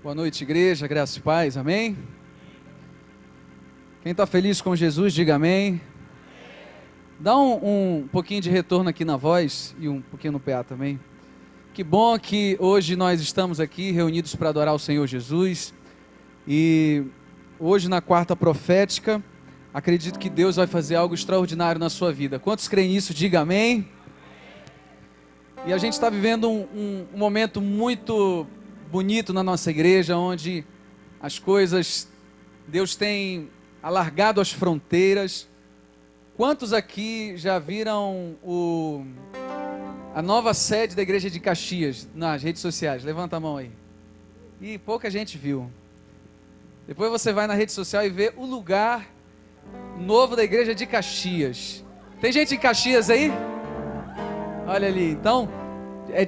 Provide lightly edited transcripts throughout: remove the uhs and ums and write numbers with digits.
Boa noite, igreja, graça e paz, amém? Quem está feliz com Jesus, diga amém. Dá um pouquinho de retorno aqui na voz e um pouquinho no PA também. Que bom que hoje nós estamos aqui reunidos para adorar o Senhor Jesus. E hoje na quarta profética, acredito que Deus vai fazer algo extraordinário na sua vida. Quantos creem nisso, diga amém. E a gente está vivendo um momento muito bonito na nossa igreja, onde as coisas, Deus tem alargado as fronteiras. Quantos aqui já viram a nova sede da igreja de Caxias nas redes sociais? Levanta a mão aí. E pouca gente viu. Depois você vai na rede social e vê o lugar novo da igreja de Caxias. Tem gente em Caxias aí? Olha ali, então,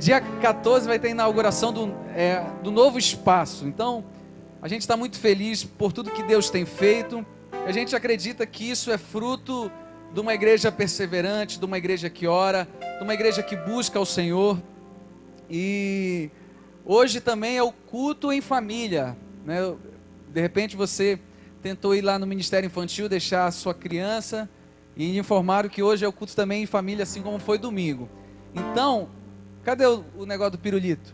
dia 14 vai ter a inauguração do novo espaço. Então, a gente está muito feliz por tudo que Deus tem feito. A gente acredita que isso é fruto de uma igreja perseverante, de uma igreja que ora, de uma igreja que busca o Senhor. E hoje também é o culto em família, né? De repente você tentou ir lá no Ministério Infantil, deixar a sua criança, e informaram que hoje é o culto também em família, assim como foi domingo. Então, cadê o negócio do pirulito?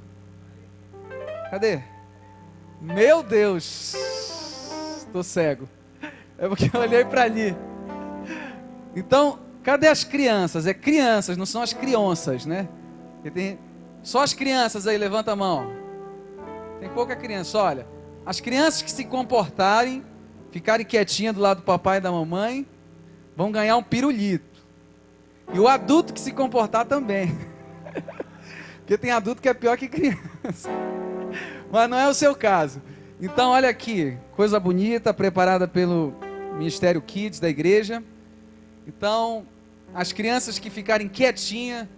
Cadê? Meu Deus, estou cego. É porque eu olhei para ali. Então, cadê as crianças? É crianças, não são as crianças, né? Só as crianças aí, levanta a mão. Tem pouca criança, olha. As crianças que se comportarem, ficarem quietinhas do lado do papai e da mamãe, vão ganhar um pirulito. E o adulto que se comportar também. Porque tem adulto que é pior que criança. Mas não é o seu caso. Então olha aqui, coisa bonita, preparada pelo Ministério Kids da igreja. Então, as crianças que ficarem quietinhas,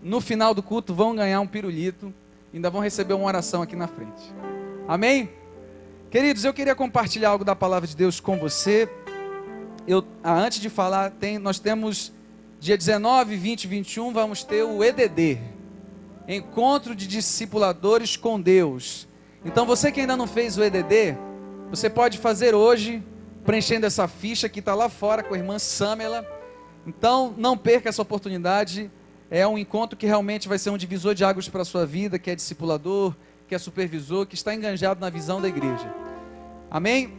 no final do culto vão ganhar um pirulito. Ainda vão receber uma oração aqui na frente. Amém? Queridos, eu queria compartilhar algo da palavra de Deus com você. Antes de falar, nós temos dia 19, 20 e 21, vamos ter o EDD, Encontro de Discipuladores com Deus. Então você que ainda não fez o EDD, você pode fazer hoje, preenchendo essa ficha que está lá fora com a irmã Samela. Então não perca essa oportunidade, é um encontro que realmente vai ser um divisor de águas para a sua vida, que é discipulador, que é supervisor, que está enganjado na visão da igreja. Amém?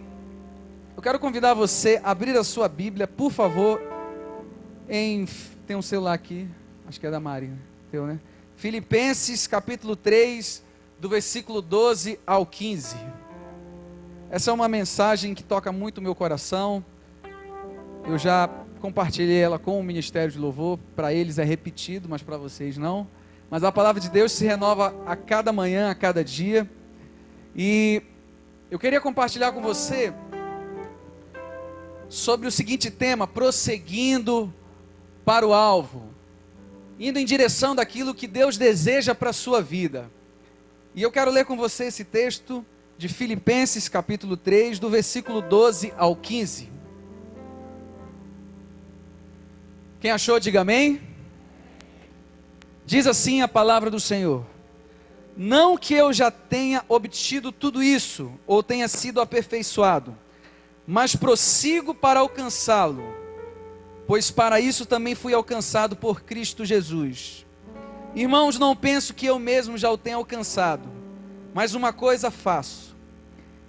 Eu quero convidar você a abrir a sua Bíblia, por favor, tem um celular aqui, acho que é da Mari, teu, né? Filipenses capítulo 3, do versículo 12 ao 15. Essa é uma mensagem que toca muito o meu coração. Eu já compartilhei ela com o Ministério de Louvor, para eles é repetido, mas para vocês não. Mas a palavra de Deus se renova a cada manhã, a cada dia. E eu queria compartilhar com você sobre o seguinte tema: prosseguindo para o alvo, indo em direção daquilo que Deus deseja para a sua vida. E eu quero ler com você esse texto de Filipenses capítulo 3, do versículo 12 ao 15. Quem achou, diga amém. Diz assim a palavra do Senhor: não que eu já tenha obtido tudo isso, ou tenha sido aperfeiçoado, mas prossigo para alcançá-lo, pois para isso também fui alcançado por Cristo Jesus. Irmãos, não penso que eu mesmo já o tenha alcançado, mas uma coisa faço,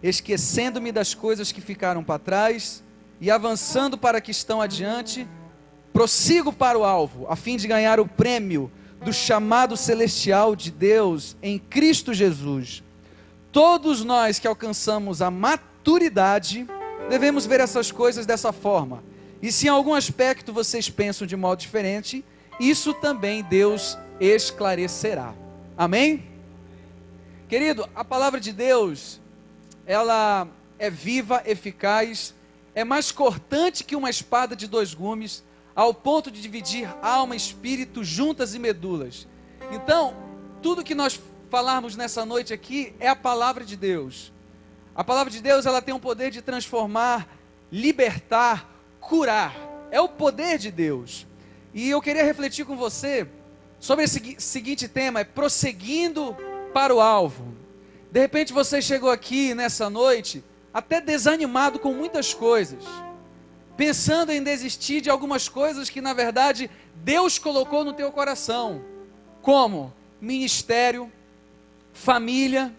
esquecendo-me das coisas que ficaram para trás, e avançando para que estão adiante, prossigo para o alvo, a fim de ganhar o prêmio do chamado celestial de Deus em Cristo Jesus. Todos nós que alcançamos a maturidade, devemos ver essas coisas dessa forma. E se em algum aspecto vocês pensam de modo diferente, isso também Deus esclarecerá. Amém? Querido, a palavra de Deus, ela é viva, eficaz, é mais cortante que uma espada de 2 gumes, ao ponto de dividir alma e espírito, juntas e medulas. Então, tudo que nós falarmos nessa noite aqui é a palavra de Deus. A palavra de Deus, ela tem o poder de transformar, libertar, curar. É o poder de Deus. E eu queria refletir com você sobre esse seguinte tema: é prosseguindo para o alvo. De repente você chegou aqui nessa noite até desanimado com muitas coisas, pensando em desistir de algumas coisas que na verdade Deus colocou no teu coração, como ministério, família,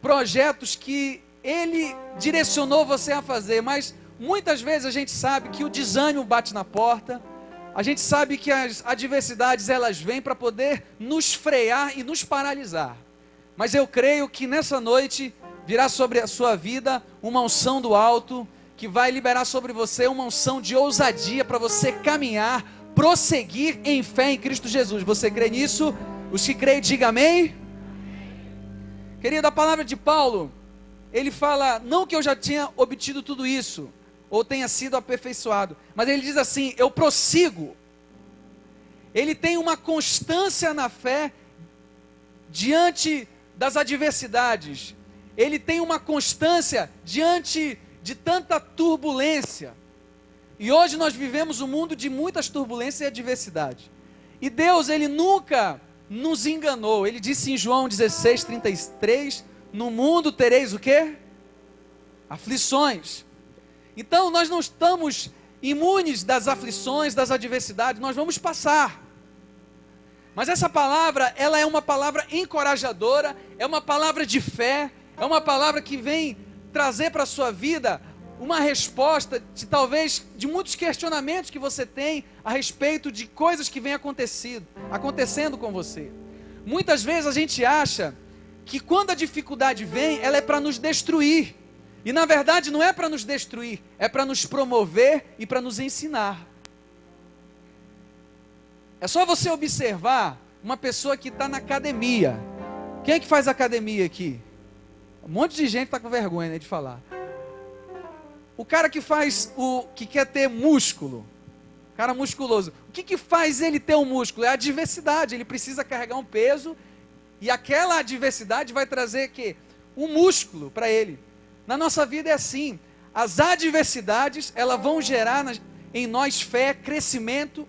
projetos que Ele direcionou você a fazer, mas muitas vezes a gente sabe que o desânimo bate na porta, a gente sabe que as adversidades elas vêm para poder nos frear e nos paralisar, mas eu creio que nessa noite virá sobre a sua vida uma unção do alto, que vai liberar sobre você uma unção de ousadia para você caminhar, prosseguir em fé em Cristo Jesus. Você crê nisso? Os que creem, diga amém. Querido, a palavra de Paulo, ele fala, não que eu já tinha obtido tudo isso, ou tenha sido aperfeiçoado, mas ele diz assim, eu prossigo. Ele tem uma constância na fé, diante das adversidades, ele tem uma constância diante de tanta turbulência, e hoje nós vivemos um mundo de muitas turbulências e adversidade, e Deus, Ele nunca nos enganou. Ele disse em João 16:33, no mundo tereis o quê? Aflições. Então nós não estamos imunes das aflições, das adversidades, nós vamos passar. Mas essa palavra, ela é uma palavra encorajadora, é uma palavra de fé, é uma palavra que vem trazer para a sua vida uma resposta de talvez de muitos questionamentos que você tem a respeito de coisas que vêm acontecendo com você. Muitas vezes a gente acha que quando a dificuldade vem, ela é para nos destruir. E na verdade não é para nos destruir, é para nos promover e para nos ensinar. É só você observar uma pessoa que está na academia. Quem é que faz academia aqui? Um monte de gente está com vergonha, né, de falar. O cara que que quer ter músculo, cara musculoso, o que faz ele ter um músculo? É a adversidade, ele precisa carregar um peso, e aquela adversidade vai trazer um músculo para ele. Na nossa vida é assim, as adversidades, elas vão gerar em nós fé, crescimento.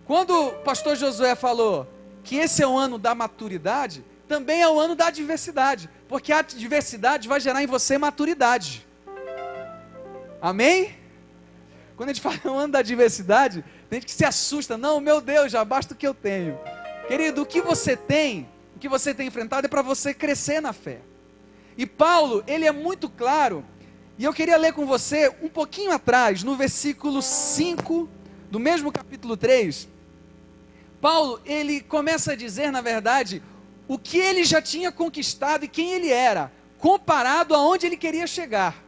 Quando o pastor Josué falou que esse é o ano da maturidade, também é o ano da adversidade, porque a adversidade vai gerar em você maturidade. Amém? Quando a gente fala no ano da adversidade, tem gente que se assusta, não, meu Deus, já basta o que eu tenho. Querido, o que você tem enfrentado é para você crescer na fé. E Paulo, ele é muito claro, e eu queria ler com você um pouquinho atrás, no versículo 5, do mesmo capítulo 3, Paulo, ele começa a dizer, na verdade, o que ele já tinha conquistado e quem ele era, comparado aonde ele queria chegar.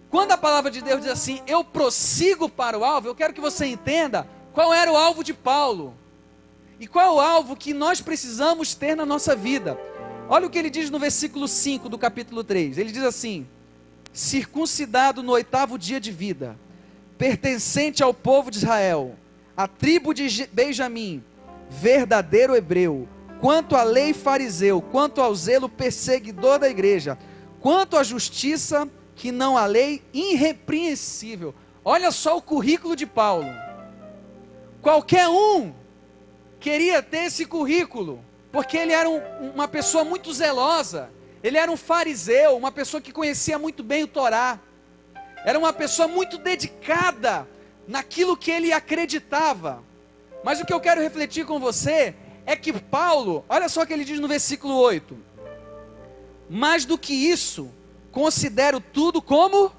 Quando a palavra de Deus diz assim, eu prossigo para o alvo, eu quero que você entenda qual era o alvo de Paulo. E qual é o alvo que nós precisamos ter na nossa vida. Olha o que ele diz no versículo 5 do capítulo 3. Ele diz assim, circuncidado no 8º dia de vida, pertencente ao povo de Israel, a tribo de Benjamim, verdadeiro hebreu, quanto à lei fariseu, quanto ao zelo perseguidor da igreja, quanto à justiça que não há lei, irrepreensível. Olha só o currículo de Paulo. Qualquer um queria ter esse currículo, porque ele era uma pessoa muito zelosa, ele era um fariseu, uma pessoa que conhecia muito bem o Torá, era uma pessoa muito dedicada naquilo que ele acreditava. Mas o que eu quero refletir com você é que Paulo, olha só o que ele diz no versículo 8, mais do que isso, considero tudo como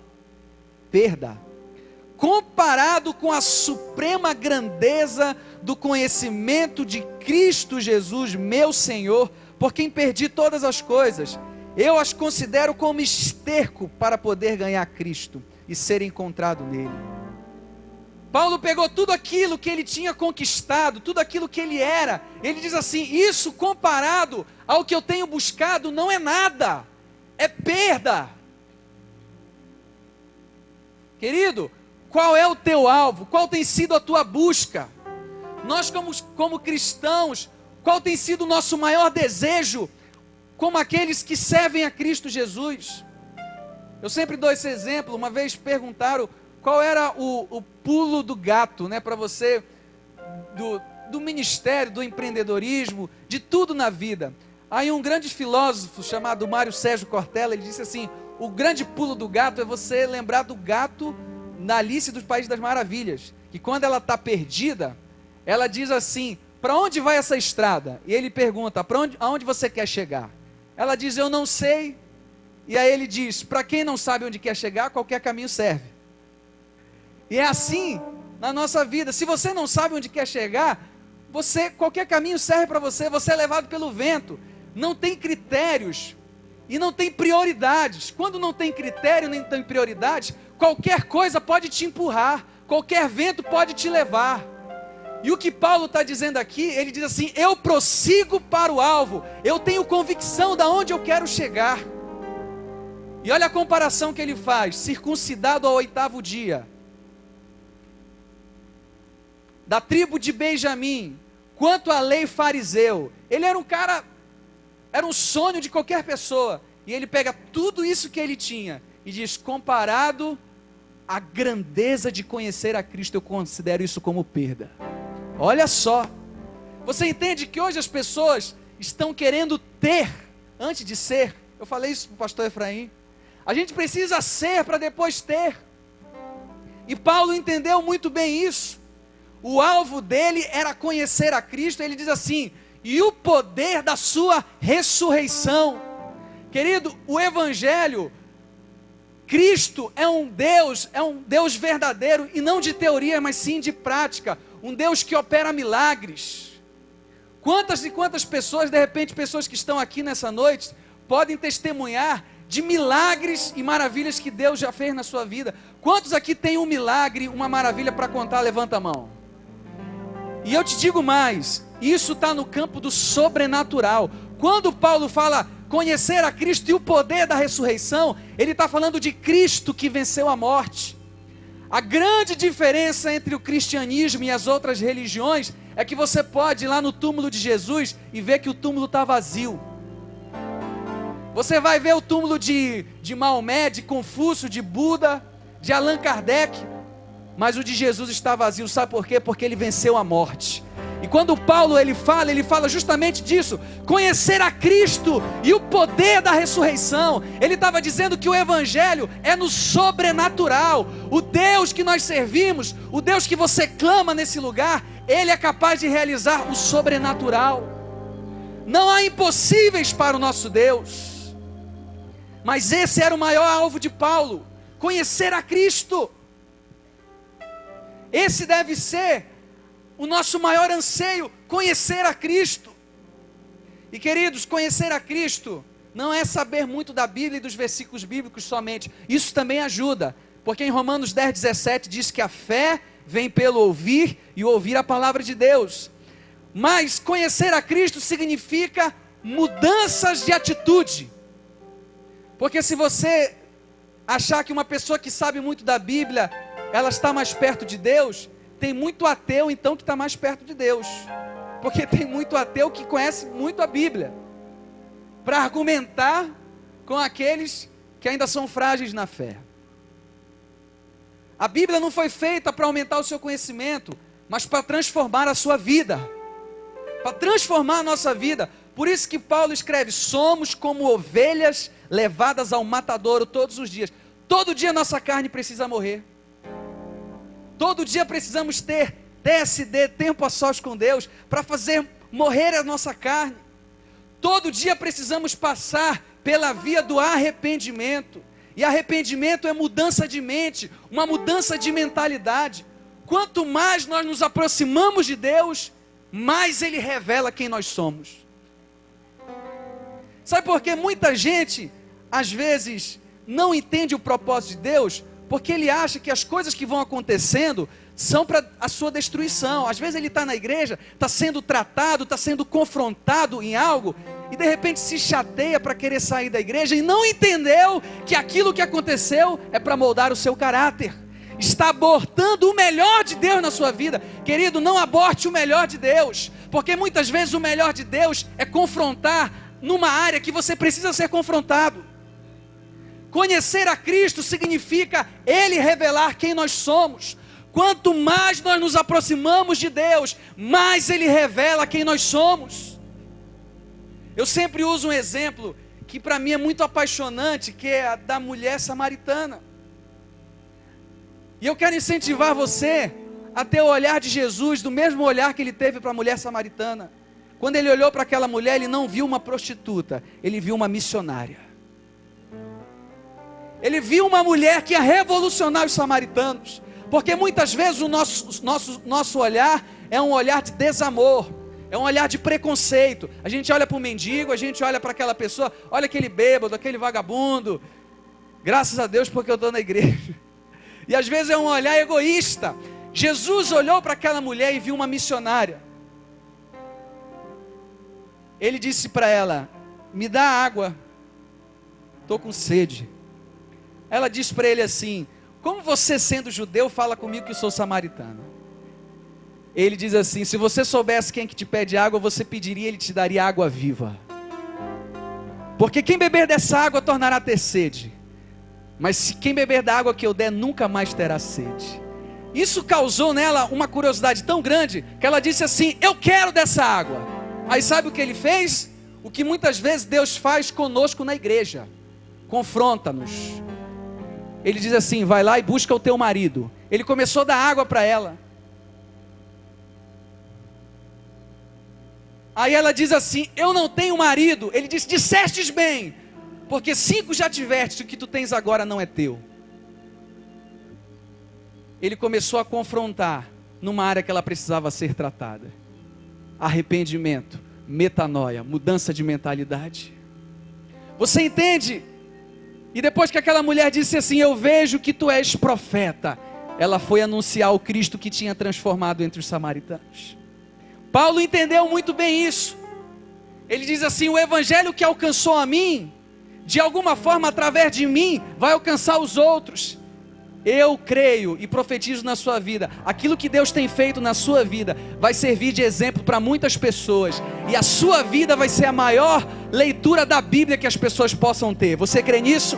perda, comparado com a suprema grandeza do conhecimento de Cristo Jesus, meu Senhor, por quem perdi todas as coisas. Eu as considero como esterco para poder ganhar Cristo e ser encontrado nele. Paulo pegou tudo aquilo que ele tinha conquistado, tudo aquilo que ele era, ele diz assim, isso comparado ao que eu tenho buscado não é nada, é perda. Querido, qual é o teu alvo? Qual tem sido a tua busca? Nós como cristãos, qual tem sido o nosso maior desejo como aqueles que servem a Cristo Jesus? Eu sempre dou esse exemplo. Uma vez perguntaram qual era o pulo do gato, né, para você, do ministério, do empreendedorismo, de tudo na vida. Aí um grande filósofo chamado Mário Sérgio Cortella, ele disse assim: o grande pulo do gato é você lembrar do gato na Alice do País das Maravilhas, que quando ela está perdida, ela diz assim: para onde vai essa estrada? E ele pergunta: aonde você quer chegar? Ela diz: eu não sei. E aí ele diz: para quem não sabe onde quer chegar, qualquer caminho serve. E é assim na nossa vida. Se você não sabe onde quer chegar, qualquer caminho serve para você. Você é levado pelo vento. Não tem critérios e não tem prioridades. Quando não tem critério nem tem prioridades, qualquer coisa pode te empurrar, qualquer vento pode te levar. E o que Paulo está dizendo aqui, ele diz assim: eu prossigo para o alvo, eu tenho convicção de onde eu quero chegar. E olha a comparação que ele faz: circuncidado ao 8º dia, da tribo de Benjamim, quanto à lei fariseu. Ele era um cara, era um sonho de qualquer pessoa, e ele pega tudo isso que ele tinha e diz: comparado à grandeza de conhecer a Cristo, eu considero isso como perda. Olha só, você entende que hoje as pessoas estão querendo ter antes de ser? Eu falei isso para o pastor Efraim. A gente precisa ser para depois ter. E Paulo entendeu muito bem isso. O alvo dele era conhecer a Cristo. Ele diz assim: e o poder da sua ressurreição. Querido, o Evangelho, Cristo é um Deus verdadeiro, e não de teoria, mas sim de prática. Um Deus que opera milagres. Quantas e quantas pessoas, de repente pessoas que estão aqui nessa noite, podem testemunhar de milagres e maravilhas que Deus já fez na sua vida. Quantos aqui tem um milagre, uma maravilha para contar? Levanta a mão. E eu te digo mais, isso está no campo do sobrenatural. Quando Paulo fala conhecer a Cristo e o poder da ressurreição, ele está falando de Cristo que venceu a morte. A grande diferença entre o cristianismo e as outras religiões é que você pode ir lá no túmulo de Jesus e ver que o túmulo está vazio. Você vai ver o túmulo de Maomé, de Confúcio, de Buda, de Allan Kardec, mas o de Jesus está vazio. Sabe por quê? Porque ele venceu a morte. E quando Paulo ele fala justamente disso: conhecer a Cristo e o poder da ressurreição. Ele estava dizendo que o Evangelho é no sobrenatural. O Deus que nós servimos, o Deus que você clama nesse lugar, Ele é capaz de realizar o sobrenatural. Não há impossíveis para o nosso Deus. Mas esse era o maior alvo de Paulo: conhecer a Cristo. Esse deve ser o nosso maior anseio, conhecer a Cristo. E queridos, conhecer a Cristo não é saber muito da Bíblia e dos versículos bíblicos somente. Isso também ajuda, porque em Romanos 10:17 diz que a fé vem pelo ouvir, e ouvir a palavra de Deus. Mas conhecer a Cristo significa mudanças de atitude. Porque se você achar que uma pessoa que sabe muito da Bíblia, ela está mais perto de Deus, tem muito ateu então que está mais perto de Deus. Porque tem muito ateu que conhece muito a Bíblia, para argumentar com aqueles que ainda são frágeis na fé. A Bíblia não foi feita para aumentar o seu conhecimento, mas para transformar a sua vida, para transformar a nossa vida. Por isso que Paulo escreve: somos como ovelhas levadas ao matadouro todos os dias. Todo dia nossa carne precisa morrer. Todo dia precisamos ter TSD, tempo a sós com Deus, para fazer morrer a nossa carne. Todo dia precisamos passar pela via do arrependimento. E arrependimento é mudança de mente, uma mudança de mentalidade. Quanto mais nós nos aproximamos de Deus, mais Ele revela quem nós somos. Sabe por que muita gente, às vezes, não entende o propósito de Deus? Porque ele acha que as coisas que vão acontecendo são para a sua destruição. Às vezes ele está na igreja, está sendo tratado, está sendo confrontado em algo, e de repente se chateia para querer sair da igreja, e não entendeu que aquilo que aconteceu é para moldar o seu caráter. Está abortando o melhor de Deus na sua vida. Querido, não aborte o melhor de Deus, porque muitas vezes o melhor de Deus é confrontar numa área que você precisa ser confrontado. Conhecer a Cristo significa Ele revelar quem nós somos. Quanto mais nós nos aproximamos de Deus, mais Ele revela quem nós somos. Eu sempre uso um exemplo que para mim é muito apaixonante, que é a da mulher samaritana. E eu quero incentivar você a ter o olhar de Jesus, do mesmo olhar que ele teve para a mulher samaritana. Quando ele olhou para aquela mulher, ele não viu uma prostituta, ele viu uma missionária. Ele viu uma mulher que ia revolucionar os samaritanos. Porque muitas vezes o nosso olhar é um olhar de desamor, é um olhar de preconceito. A gente olha para o mendigo, a gente olha para aquela pessoa, olha aquele bêbado, aquele vagabundo. Graças a Deus porque eu estou na igreja. E às vezes é um olhar egoísta. Jesus olhou para aquela mulher e viu uma missionária. Ele disse para ela: me dá água, estou com sede. Ela disse para ele assim: como você sendo judeu fala comigo que sou samaritano? Ele diz assim: se você soubesse quem que te pede água, você pediria, ele te daria água viva. Porque quem beber dessa água tornará a ter sede. Mas se quem beber da água que eu der, nunca mais terá sede. Isso causou nela uma curiosidade tão grande, que ela disse assim: eu quero dessa água. Aí sabe o que ele fez? O que muitas vezes Deus faz conosco na igreja: confronta-nos. Ele diz assim: vai lá e busca o teu marido. Ele começou a dar água para ela. Aí ela diz assim: eu não tenho marido. Ele disse: dissestes bem, porque 5 já tiveste, o que tu tens agora não é teu. Ele começou a confrontar numa área que ela precisava ser tratada: arrependimento, metanoia, mudança de mentalidade. Você entende? E depois que aquela mulher disse assim: eu vejo que tu és profeta, ela foi anunciar o Cristo que tinha transformado entre os samaritanos. Paulo entendeu muito bem isso. Ele diz assim: o evangelho que alcançou a mim, de alguma forma através de mim, vai alcançar os outros. Eu creio e profetizo na sua vida, aquilo que Deus tem feito na sua vida vai servir de exemplo para muitas pessoas, e a sua vida vai ser a maior leitura da Bíblia que as pessoas possam ter. Você crê nisso?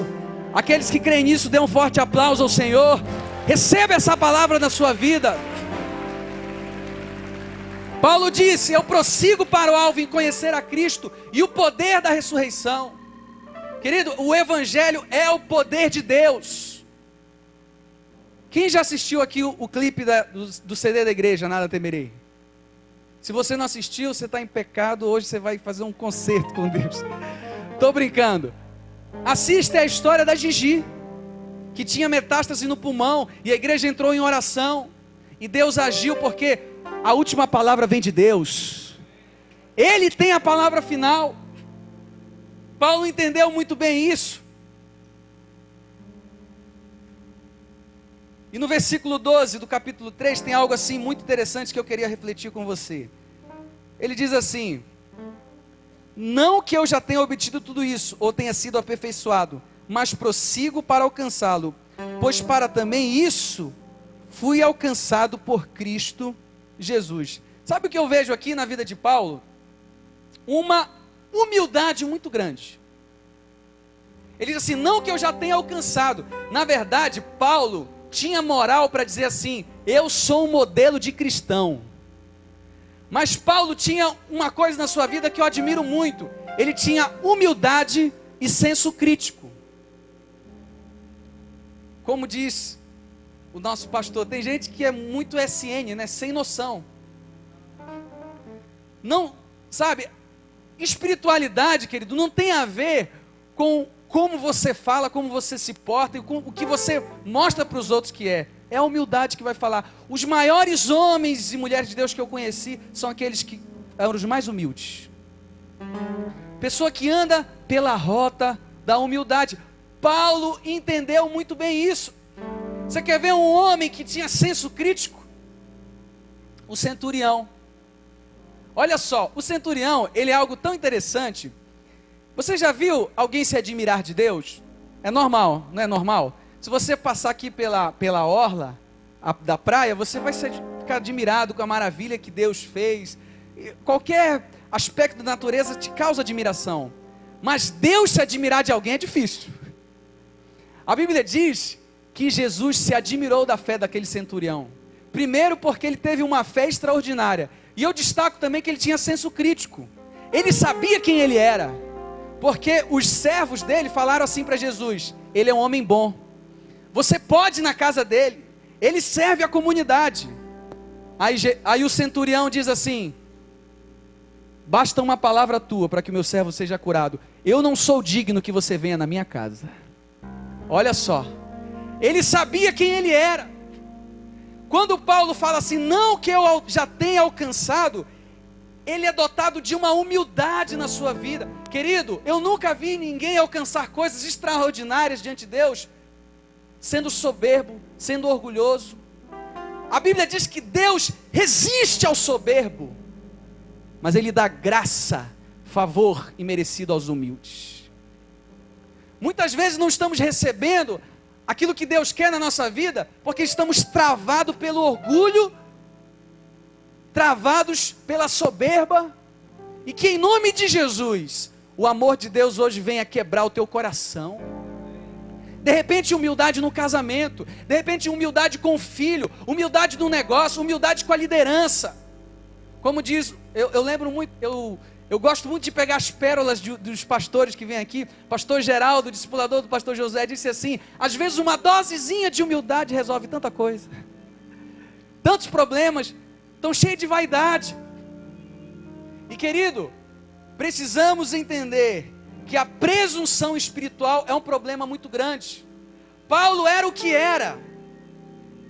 Aqueles que creem nisso, dê um forte aplauso ao Senhor. Receba essa palavra na sua vida. Paulo disse: eu prossigo para o alvo em conhecer a Cristo e o poder da ressurreição. Querido, o evangelho é o poder de Deus. Quem já assistiu aqui o clipe do CD da igreja, Nada Temerei? Se você não assistiu, você está em pecado. Hoje você vai fazer um concerto com Deus. Estou brincando. Assista a história da Gigi, que tinha metástase no pulmão, e a igreja entrou em oração, e Deus agiu, porque a última palavra vem de Deus. Ele tem a palavra final. Paulo entendeu muito bem isso. E no versículo 12 do capítulo 3 tem algo assim muito interessante que eu queria refletir com você. Ele diz assim: não que eu já tenha obtido tudo isso, ou tenha sido aperfeiçoado, mas prossigo para alcançá-lo, pois para também isso fui alcançado por Cristo Jesus. Sabe o que eu vejo aqui na vida de Paulo? Uma humildade muito grande. Ele diz assim: não que eu já tenha alcançado. Na verdade, Paulo tinha moral para dizer assim: eu sou um modelo de cristão. Mas Paulo tinha uma coisa na sua vida que eu admiro muito: ele tinha humildade e senso crítico. Como diz o nosso pastor, tem gente que é muito SN, né? Sem noção. Não, sabe, espiritualidade, querido, não tem a ver com como você fala, como você se porta e com o que você mostra para os outros que é. É a humildade que vai falar. Os maiores homens e mulheres de Deus que eu conheci são aqueles que eram os mais humildes. Pessoa que anda pela rota da humildade. Paulo entendeu muito bem isso. Você quer ver um homem que tinha senso crítico? O centurião. Olha só, o centurião, ele é algo tão interessante. Você já viu alguém se admirar de Deus? É normal, não é normal? Se você passar aqui pela orla da praia, você vai ficar admirado com a maravilha que Deus fez. Qualquer aspecto da natureza te causa admiração. Mas Deus se admirar de alguém é difícil. A Bíblia diz que Jesus se admirou da fé daquele centurião. Primeiro porque ele teve uma fé extraordinária. E eu destaco também que ele tinha senso crítico. Ele sabia quem ele era, porque os servos dele falaram assim para Jesus: ele é um homem bom, você pode ir na casa dele, ele serve a comunidade. Aí o centurião diz assim: basta uma palavra tua para que o meu servo seja curado, eu não sou digno que você venha na minha casa. Olha só, ele sabia quem ele era. Quando Paulo fala assim, não que eu já tenha alcançado, ele é dotado de uma humildade na sua vida. Querido, eu nunca vi ninguém alcançar coisas extraordinárias diante de Deus sendo soberbo, sendo orgulhoso. A Bíblia diz que Deus resiste ao soberbo, mas Ele dá graça, favor imerecido aos humildes. Muitas vezes não estamos recebendo aquilo que Deus quer na nossa vida, porque estamos travados pelo orgulho, travados pela soberba, e que em nome de Jesus, o amor de Deus hoje venha quebrar o teu coração. De repente humildade no casamento, de repente humildade com o filho, humildade no negócio, humildade com a liderança. Como diz, eu lembro muito, eu gosto muito de pegar as pérolas dos pastores que vêm aqui. Pastor Geraldo, discipulador do pastor José, disse assim: às vezes uma dosezinha de humildade resolve tanta coisa, tantos problemas, tão cheio de vaidade. E querido, precisamos entender que a presunção espiritual é um problema muito grande. Paulo era o que era,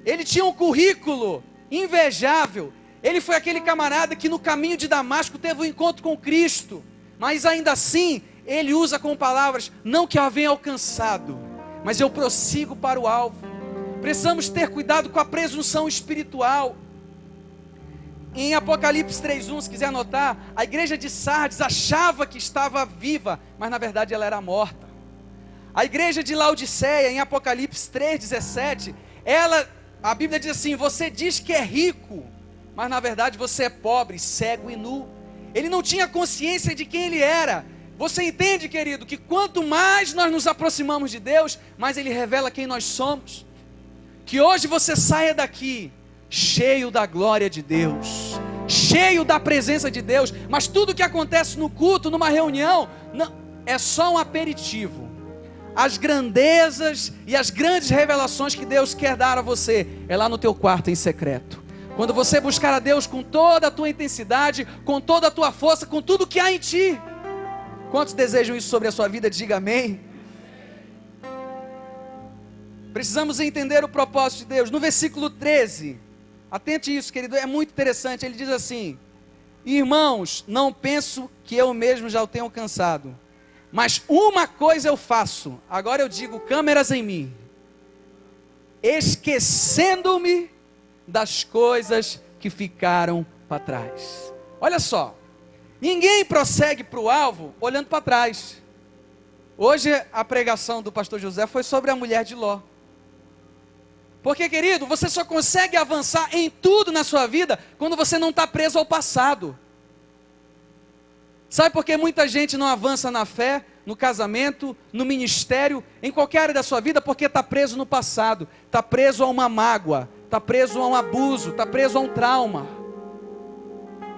ele tinha um currículo invejável. Ele foi aquele camarada que no caminho de Damasco teve um encontro com Cristo, mas ainda assim, ele usa como palavras: não que eu a venha alcançado, mas eu prossigo para o alvo. Precisamos ter cuidado com a presunção espiritual. Em Apocalipse 3:1, se quiser anotar, a igreja de Sardes achava que estava viva, mas na verdade ela era morta. A igreja de Laodiceia, em Apocalipse 3:17, a Bíblia diz assim: você diz que é rico, mas na verdade você é pobre, cego e nu. Ele não tinha consciência de quem ele era. Você entende, querido, que quanto mais nós nos aproximamos de Deus, mais Ele revela quem nós somos. Que hoje você saia daqui cheio da glória de Deus, cheio da presença de Deus. Mas tudo que acontece no culto, numa reunião, não, é só um aperitivo. As grandezas e as grandes revelações que Deus quer dar a você, é lá no teu quarto em secreto. Quando você buscar a Deus com toda a tua intensidade, com toda a tua força, com tudo que há em ti. Quantos desejam isso sobre a sua vida? Diga amém. Precisamos entender o propósito de Deus. No versículo 13, atente isso, querido, é muito interessante. Ele diz assim: irmãos, não penso que eu mesmo já o tenha alcançado, mas uma coisa eu faço, agora eu digo, câmeras em mim, esquecendo-me das coisas que ficaram para trás. Olha só, ninguém prossegue para o alvo olhando para trás. Hoje a pregação do pastor José foi sobre a mulher de Ló. Porque, querido, você só consegue avançar em tudo na sua vida quando você não está preso ao passado. Sabe por que muita gente não avança na fé, no casamento, no ministério, em qualquer área da sua vida? Porque está preso no passado, está preso a uma mágoa, está preso a um abuso, está preso a um trauma.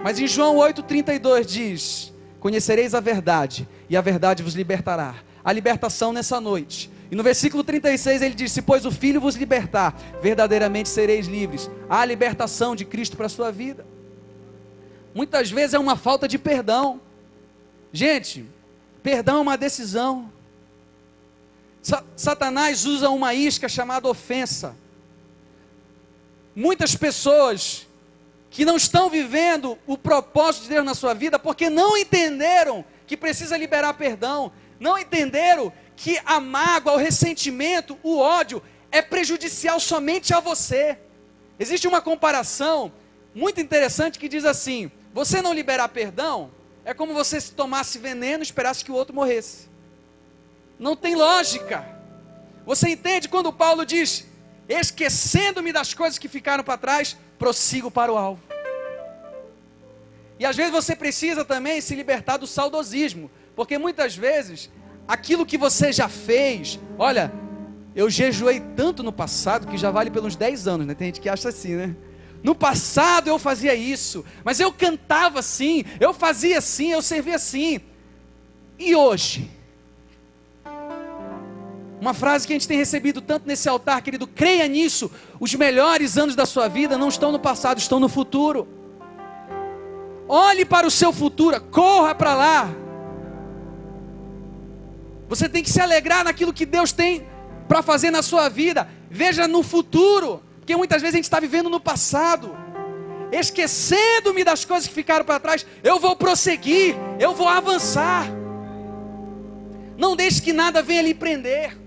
Mas em João 8,32 diz: conhecereis a verdade, e a verdade vos libertará. A libertação nessa noite. E no versículo 36 ele diz: se pois o Filho vos libertar, verdadeiramente sereis livres. Há a libertação de Cristo para a sua vida. Muitas vezes é uma falta de perdão. Gente, perdão é uma decisão. Satanás usa uma isca chamada ofensa. Muitas pessoas que não estão vivendo o propósito de Deus na sua vida, porque não entenderam que precisa liberar perdão, não entenderam que a mágoa, o ressentimento, o ódio é prejudicial somente a você. Existe uma comparação muito interessante que diz assim: você não liberar perdão é como você se tomasse veneno e esperasse que o outro morresse. Não tem lógica. Você entende quando Paulo diz: esquecendo-me das coisas que ficaram para trás, prossigo para o alvo. E às vezes você precisa também se libertar do saudosismo, porque muitas vezes aquilo que você já fez, eu jejuei tanto no passado que já vale pelos 10 anos, né? Tem gente que acha assim, né? no passado eu fazia isso, mas eu cantava assim, eu fazia assim, eu servia assim. E hoje? Uma frase que a gente tem recebido tanto nesse altar, querido, creia nisso. Os melhores anos da sua vida não estão no passado, estão no futuro. Olhe para o seu futuro, corra para lá. Você tem que se alegrar naquilo que Deus tem para fazer na sua vida. Veja no futuro, porque muitas vezes a gente está vivendo no passado, esquecendo-me das coisas que ficaram para trás. Eu vou prosseguir, eu vou avançar. Não deixe que nada venha lhe prender.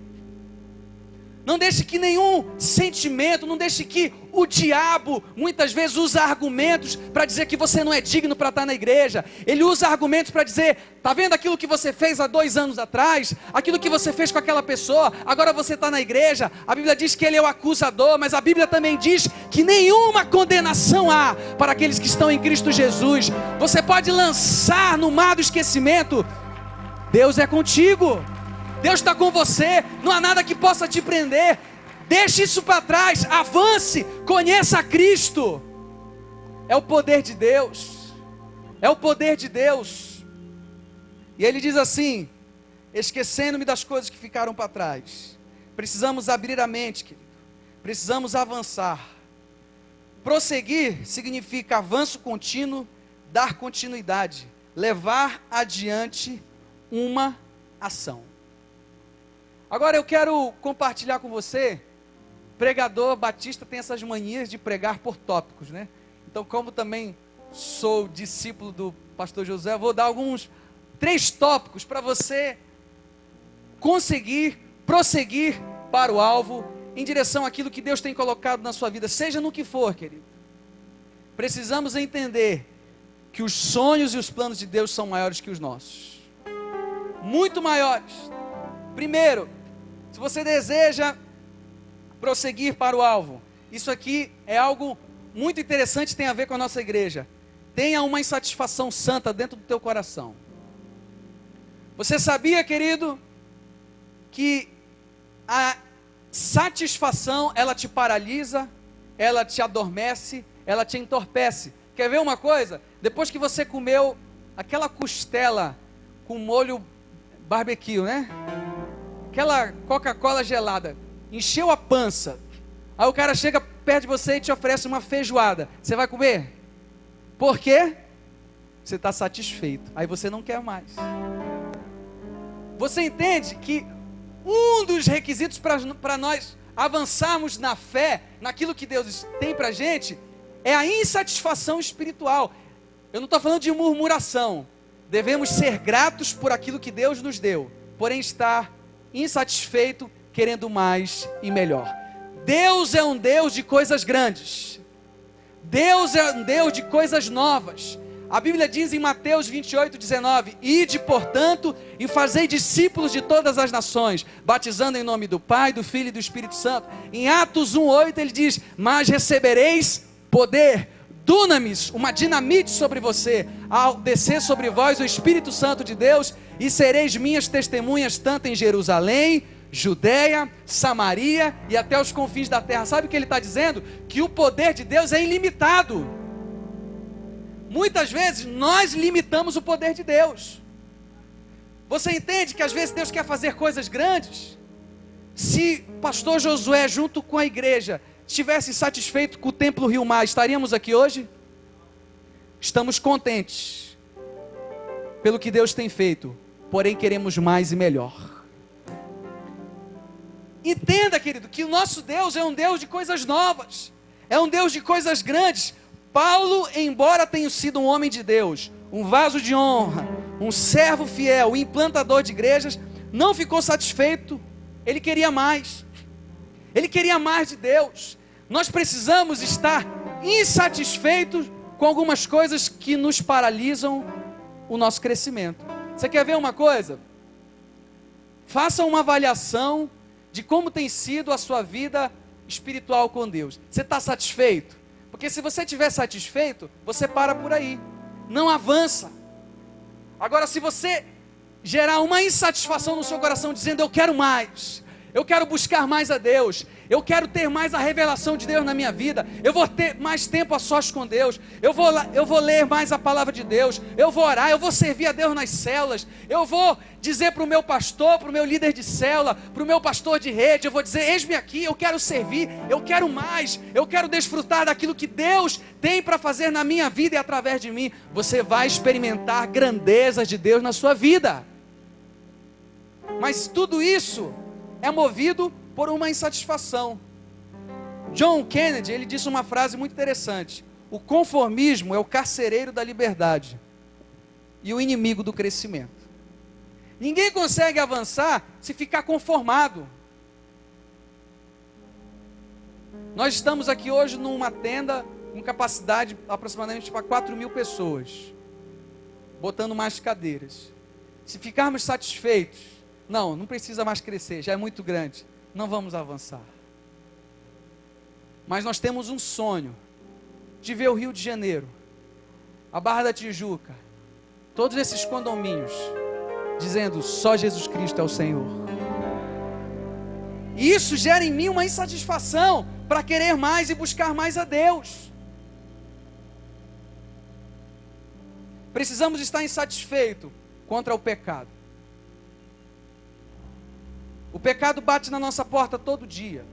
Não deixe que nenhum sentimento, não deixe que o diabo muitas vezes usa argumentos para dizer que você não é digno para estar na igreja. Ele usa argumentos para dizer, está vendo aquilo que você fez há 2 anos atrás? Aquilo que você fez com aquela pessoa, agora você está na igreja. A Bíblia diz que ele é o acusador, mas a Bíblia também diz que nenhuma condenação há para aqueles que estão em Cristo Jesus. Você pode lançar no mar do esquecimento. Deus é contigo. Deus está com você, não há nada que possa te prender. Deixe isso para trás, avance, conheça a Cristo. É o poder de Deus, é o poder de Deus. E ele diz assim, esquecendo-me das coisas que ficaram para trás. Precisamos abrir a mente, querido. Precisamos avançar. Prosseguir significa avanço contínuo, dar continuidade, levar adiante uma ação. Agora eu quero compartilhar com você, pregador batista tem essas manias de pregar por tópicos, né? Então, como também sou discípulo do pastor José, eu vou dar 3 tópicos para você conseguir prosseguir para o alvo, em direção àquilo que Deus tem colocado na sua vida, seja no que for, querido. Precisamos entender que os sonhos e os planos de Deus são maiores que os nossos, muito maiores. Primeiro, se você deseja prosseguir para o alvo, isso aqui é algo muito interessante, tem a ver com a nossa igreja. Tenha uma insatisfação santa dentro do teu coração. Você sabia, querido, que a satisfação, ela te paralisa, ela te adormece, ela te entorpece. Quer ver uma coisa? Depois que você comeu aquela costela com molho barbecue, né? Aquela Coca-Cola gelada, encheu a pança, aí o cara chega perto de você e te oferece uma feijoada, você vai comer? Por quê? Você está satisfeito, aí você não quer mais. Você entende que um dos requisitos para nós avançarmos na fé, naquilo que Deus tem para a gente, é a insatisfação espiritual. Eu não estou falando de murmuração, devemos ser gratos por aquilo que Deus nos deu, porém estar insatisfeito, querendo mais e melhor. Deus é um Deus de coisas grandes. Deus é um Deus de coisas novas. A Bíblia diz em Mateus 28:19, ide, portanto, e fazei discípulos de todas as nações, batizando em nome do Pai, do Filho e do Espírito Santo. Em Atos 1:8 ele diz, mas recebereis poder, dunamis, uma dinamite sobre você, ao descer sobre vós o Espírito Santo de Deus, e sereis minhas testemunhas, tanto em Jerusalém, Judeia, Samaria e até os confins da terra. Sabe o que ele está dizendo? Que o poder de Deus é ilimitado. Muitas vezes nós limitamos o poder de Deus. Você entende que às vezes Deus quer fazer coisas grandes? Se pastor Josué junto com a igreja estivesse satisfeito com o templo Rio Mar, estaríamos aqui hoje? Estamos contentes pelo que Deus tem feito, porém queremos mais e melhor. Entenda, querido, que o nosso Deus é um Deus de coisas novas, é um Deus de coisas grandes. Paulo, embora tenha sido um homem de Deus, um vaso de honra, um servo fiel, um implantador de igrejas, não ficou satisfeito, ele queria mais de Deus. Nós precisamos estar insatisfeitos com algumas coisas que nos paralisam o nosso crescimento. Você quer ver uma coisa? Faça uma avaliação de como tem sido a sua vida espiritual com Deus. Você está satisfeito? Porque se você estiver satisfeito, você para por aí, não avança. Agora, se você gerar uma insatisfação no seu coração, dizendo eu quero mais, Eu quero buscar mais a Deus. Eu quero ter mais a revelação de Deus na minha vida. Eu vou ter mais tempo a sós com Deus. Eu vou ler mais a palavra de Deus. Eu vou orar, eu vou servir a Deus nas células. Eu vou dizer para o meu pastor, para o meu líder de célula, para o meu pastor de rede, eu vou dizer, eis-me aqui, eu quero servir, eu quero mais, eu quero desfrutar daquilo que Deus tem para fazer na minha vida e através de mim. Você vai experimentar grandezas de Deus na sua vida. Mas tudo isso é movido por uma insatisfação. John Kennedy, ele disse uma frase muito interessante: o conformismo é o carcereiro da liberdade e o inimigo do crescimento. Ninguém consegue avançar se ficar conformado. Nós estamos aqui hoje numa tenda com capacidade aproximadamente para 4.000 pessoas, botando mais cadeiras. Se ficarmos satisfeitos, não precisa mais crescer, já é muito grande, não vamos avançar. Mas nós temos um sonho de ver o Rio de Janeiro, a Barra da Tijuca, todos esses condomínios, dizendo, só Jesus Cristo é o Senhor. E isso gera em mim uma insatisfação para querer mais e buscar mais a Deus. Precisamos estar insatisfeitos contra o pecado. O pecado bate na nossa porta todo dia.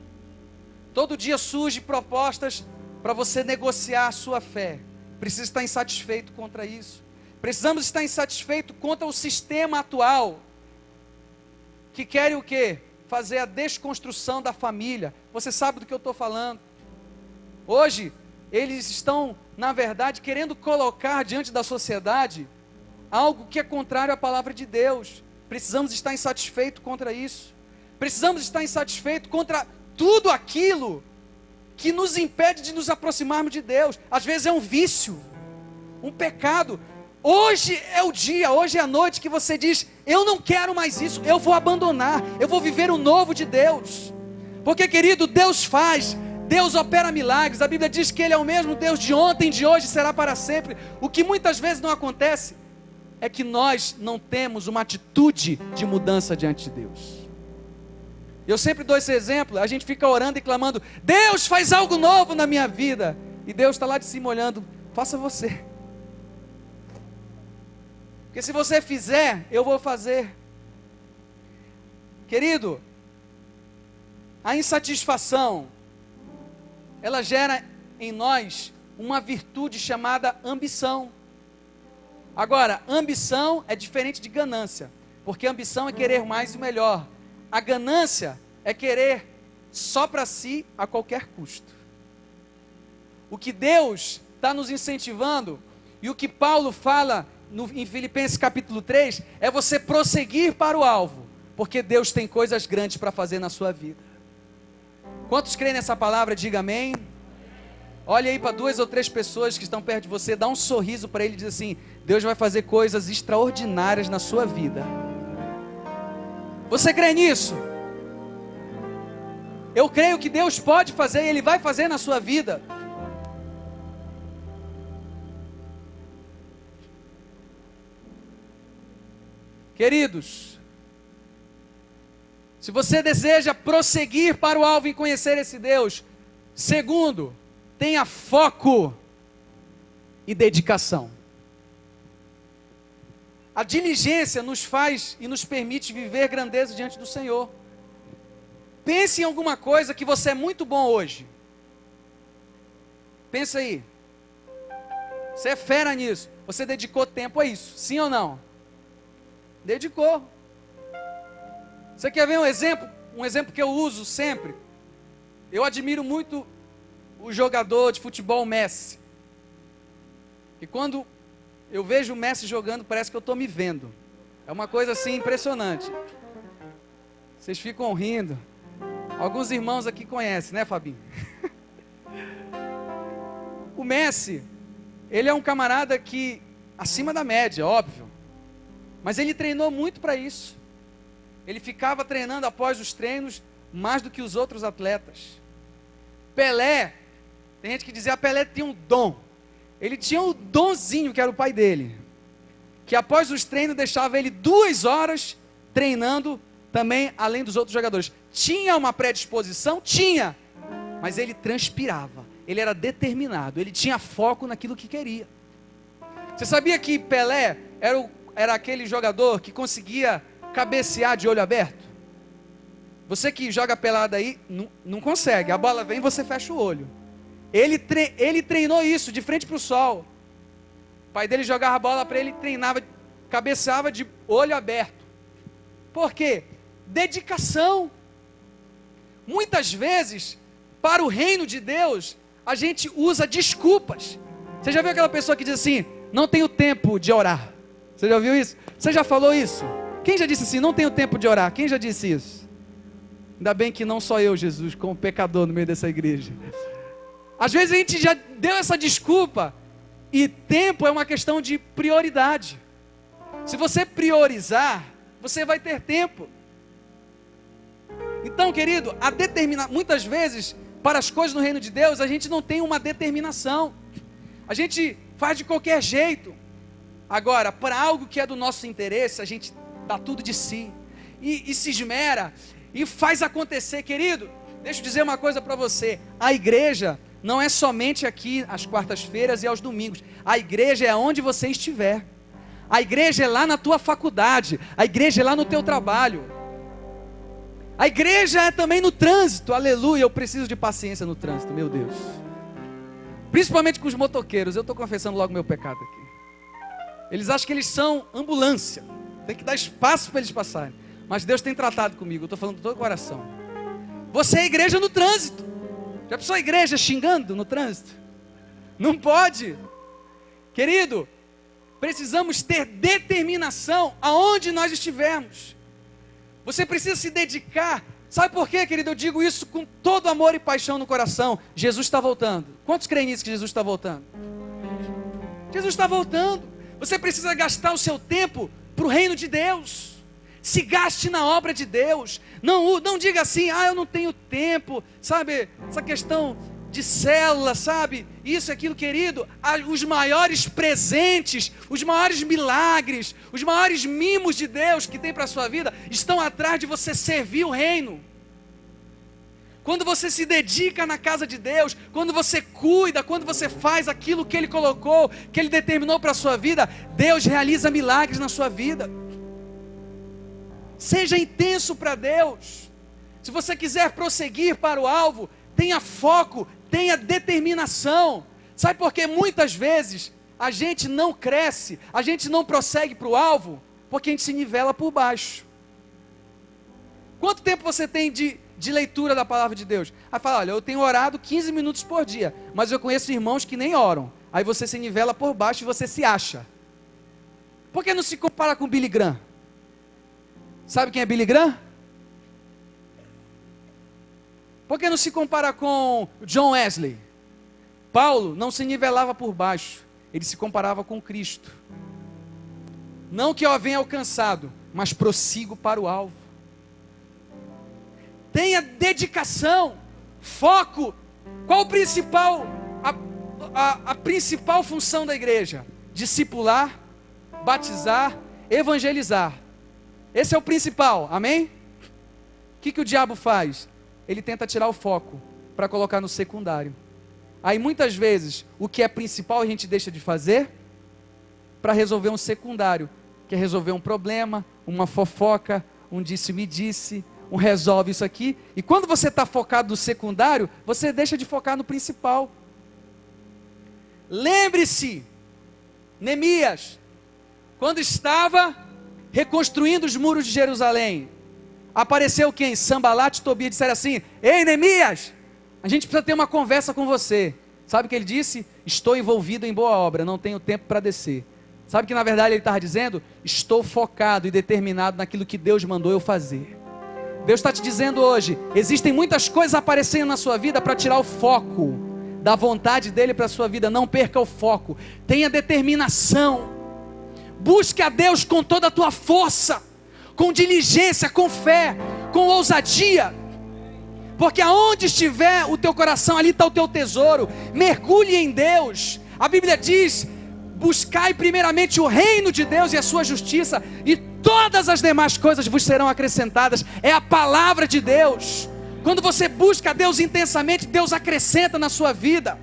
Todo dia surgem propostas para você negociar a sua fé. Precisa estar insatisfeito contra isso. Precisamos estar insatisfeitos contra o sistema atual, que quer o quê? Fazer a desconstrução da família. Você sabe do que eu estou falando. Hoje, eles estão, na verdade, querendo colocar diante da sociedade algo que é contrário à palavra de Deus. Precisamos estar insatisfeitos contra isso. Precisamos estar insatisfeitos contra tudo aquilo que nos impede de nos aproximarmos de Deus. Às vezes é um vício, um pecado. Hoje é o dia, hoje é a noite que você diz, eu não quero mais isso, eu vou abandonar, eu vou viver o novo de Deus. Porque, querido, Deus faz, Deus opera milagres. A Bíblia diz que Ele é o mesmo Deus de ontem, de hoje, será para sempre. O que muitas vezes não acontece é que nós não temos uma atitude de mudança diante de Deus. Eu sempre dou esse exemplo, a gente fica orando e clamando, Deus faz algo novo na minha vida. E Deus está lá de cima olhando, faça você. Porque se você fizer, eu vou fazer. Querido, a insatisfação, ela gera em nós uma virtude chamada ambição. Agora, ambição é diferente de ganância, porque ambição é querer mais e melhor. A ganância é querer só para si a qualquer custo. O que Deus está nos incentivando, e o que Paulo fala em Filipenses capítulo 3, é você prosseguir para o alvo, porque Deus tem coisas grandes para fazer na sua vida. Quantos creem nessa palavra? Diga amém. Olha aí para 2 ou 3 pessoas que estão perto de você, dá um sorriso para ele e diz assim, Deus vai fazer coisas extraordinárias na sua vida. Você crê nisso? Eu creio que Deus pode fazer e Ele vai fazer na sua vida. Queridos, se você deseja prosseguir para o alvo em conhecer esse Deus, segundo, tenha foco e dedicação. A diligência nos faz e nos permite viver grandeza diante do Senhor. Pense em alguma coisa que você é muito bom hoje. Pensa aí. Você é fera nisso. Você dedicou tempo a isso, sim ou não? Dedicou. Você quer ver um exemplo? Um exemplo que eu uso sempre. Eu admiro muito o jogador de futebol Messi. E quando eu vejo o Messi jogando, parece que eu estou me vendo. É uma coisa assim impressionante. Vocês ficam rindo. Alguns irmãos aqui conhecem, né, Fabinho? O Messi, ele é um camarada que, acima da média, óbvio. Mas ele treinou muito para isso. Ele ficava treinando após os treinos mais do que os outros atletas. Pelé, tem gente que dizia, Pelé tinha um dom. Ele tinha um donzinho, que era o pai dele, que após os treinos deixava ele 2 horas treinando também, além dos outros jogadores. Tinha uma predisposição? Tinha. Mas ele transpirava, ele era determinado, ele tinha foco naquilo que queria. Você sabia que Pelé era aquele jogador que conseguia cabecear de olho aberto? Você que joga pelada aí, não consegue, a bola vem e você fecha o olho. Ele treinou isso de frente para o sol. O pai dele jogava a bola para ele, treinava, cabeceava de olho aberto. Por quê? Dedicação. Muitas vezes, para o reino de Deus, a gente usa desculpas. Você já viu aquela pessoa que diz assim, não tenho tempo de orar? Você já ouviu isso? Você já falou isso? Quem já disse assim, não tenho tempo de orar? Quem já disse isso? Ainda bem que não só eu, Jesus, como pecador no meio dessa igreja. Às vezes a gente já deu essa desculpa, e tempo é uma questão de prioridade. Se você priorizar, você vai ter tempo. Então, querido, muitas vezes, para as coisas no reino de Deus, a gente não tem uma determinação. A gente faz de qualquer jeito. Agora, para algo que é do nosso interesse, a gente dá tudo de si. E se esmera, e faz acontecer. Querido, deixa eu dizer uma coisa para você. A igreja não é somente aqui, às quartas-feiras e aos domingos. A igreja é onde você estiver. A igreja é lá na tua faculdade. A igreja é lá no teu trabalho. A igreja é também no trânsito. Aleluia, eu preciso de paciência no trânsito, meu Deus. Principalmente com os motoqueiros. Eu estou confessando logo meu pecado aqui. Eles acham que eles são ambulância. Tem que dar espaço para eles passarem. Mas Deus tem tratado comigo. Eu estou falando do todo o coração. Você é igreja no trânsito. Já pensou a igreja xingando no trânsito? Não pode. Querido, precisamos ter determinação aonde nós estivermos. Você precisa se dedicar. Sabe por quê, querido? Eu digo isso com todo amor e paixão no coração. Jesus está voltando. Quantos creem nisso que Jesus está voltando? Jesus está voltando. Você precisa gastar o seu tempo para o reino de Deus. Se gaste na obra de Deus. Não diga assim, eu não tenho tempo. Sabe, essa questão de célula, sabe? Isso, aquilo, querido. Os maiores presentes, os maiores milagres, os maiores mimos de Deus que tem para a sua vida, estão atrás de você servir o reino. Quando você se dedica na casa de Deus, quando você cuida, quando você faz aquilo que Ele colocou, que Ele determinou para a sua vida, Deus realiza milagres na sua vida. Seja intenso para Deus. Se você quiser prosseguir para o alvo, tenha foco, tenha determinação. Sabe por que muitas vezes a gente não cresce, a gente não prossegue para o alvo? Porque a gente se nivela por baixo. Quanto tempo você tem de leitura da palavra de Deus? Aí fala, olha, eu tenho orado 15 minutos por dia, mas eu conheço irmãos que nem oram. Aí você se nivela por baixo e você se acha. Por que não se compara com Billy Graham? Sabe quem é Billy Graham? Por que não se compara com John Wesley? Paulo não se nivelava por baixo, ele se comparava com Cristo. Não que eu venha alcançado, mas prossigo para o alvo. Tenha dedicação, foco. Qual o principal, a principal função da igreja? Discipular, batizar, evangelizar. Esse é o principal, amém? O que o diabo faz? Ele tenta tirar o foco para colocar no secundário. Aí muitas vezes o que é principal a gente deixa de fazer para resolver um secundário, que é resolver um problema, uma fofoca, um disse-me-disse, um resolve isso aqui. E quando você está focado no secundário, você deixa de focar no principal. Lembre-se, Neemias, quando estava reconstruindo os muros de Jerusalém, apareceu quem? Sambalat e Tobias disseram assim, ei Neemias, a gente precisa ter uma conversa com você. Sabe o que ele disse? Estou envolvido em boa obra, não tenho tempo para descer. Sabe o que na verdade ele estava dizendo? Estou focado e determinado naquilo que Deus mandou eu fazer. Deus está te dizendo hoje, existem muitas coisas aparecendo na sua vida para tirar o foco da vontade dEle para a sua vida. Não perca o foco, tenha determinação. Busque a Deus com toda a tua força, com diligência, com fé, com ousadia. Porque aonde estiver o teu coração, ali está o teu tesouro. Mergulhe em Deus. A Bíblia diz, buscai primeiramente o reino de Deus e a sua justiça, e todas as demais coisas vos serão acrescentadas. É a palavra de Deus. Quando você busca a Deus intensamente, Deus acrescenta na sua vida.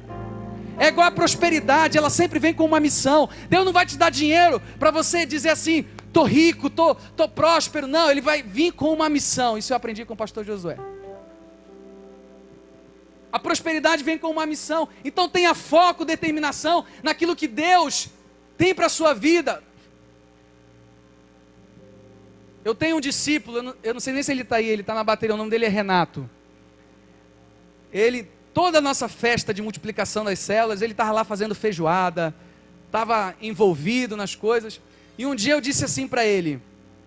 É igual a prosperidade, ela sempre vem com uma missão. Deus não vai te dar dinheiro para você dizer assim, tô rico, tô próspero. Não, Ele vai vir com uma missão. Isso eu aprendi com o pastor Josué. A prosperidade vem com uma missão. Então tenha foco, determinação naquilo que Deus tem para a sua vida. Eu tenho um discípulo, eu não sei nem se ele está aí, ele está na bateria, o nome dele é Renato. Toda a nossa festa de multiplicação das células, ele estava lá fazendo feijoada, estava envolvido nas coisas. E um dia eu disse assim para ele,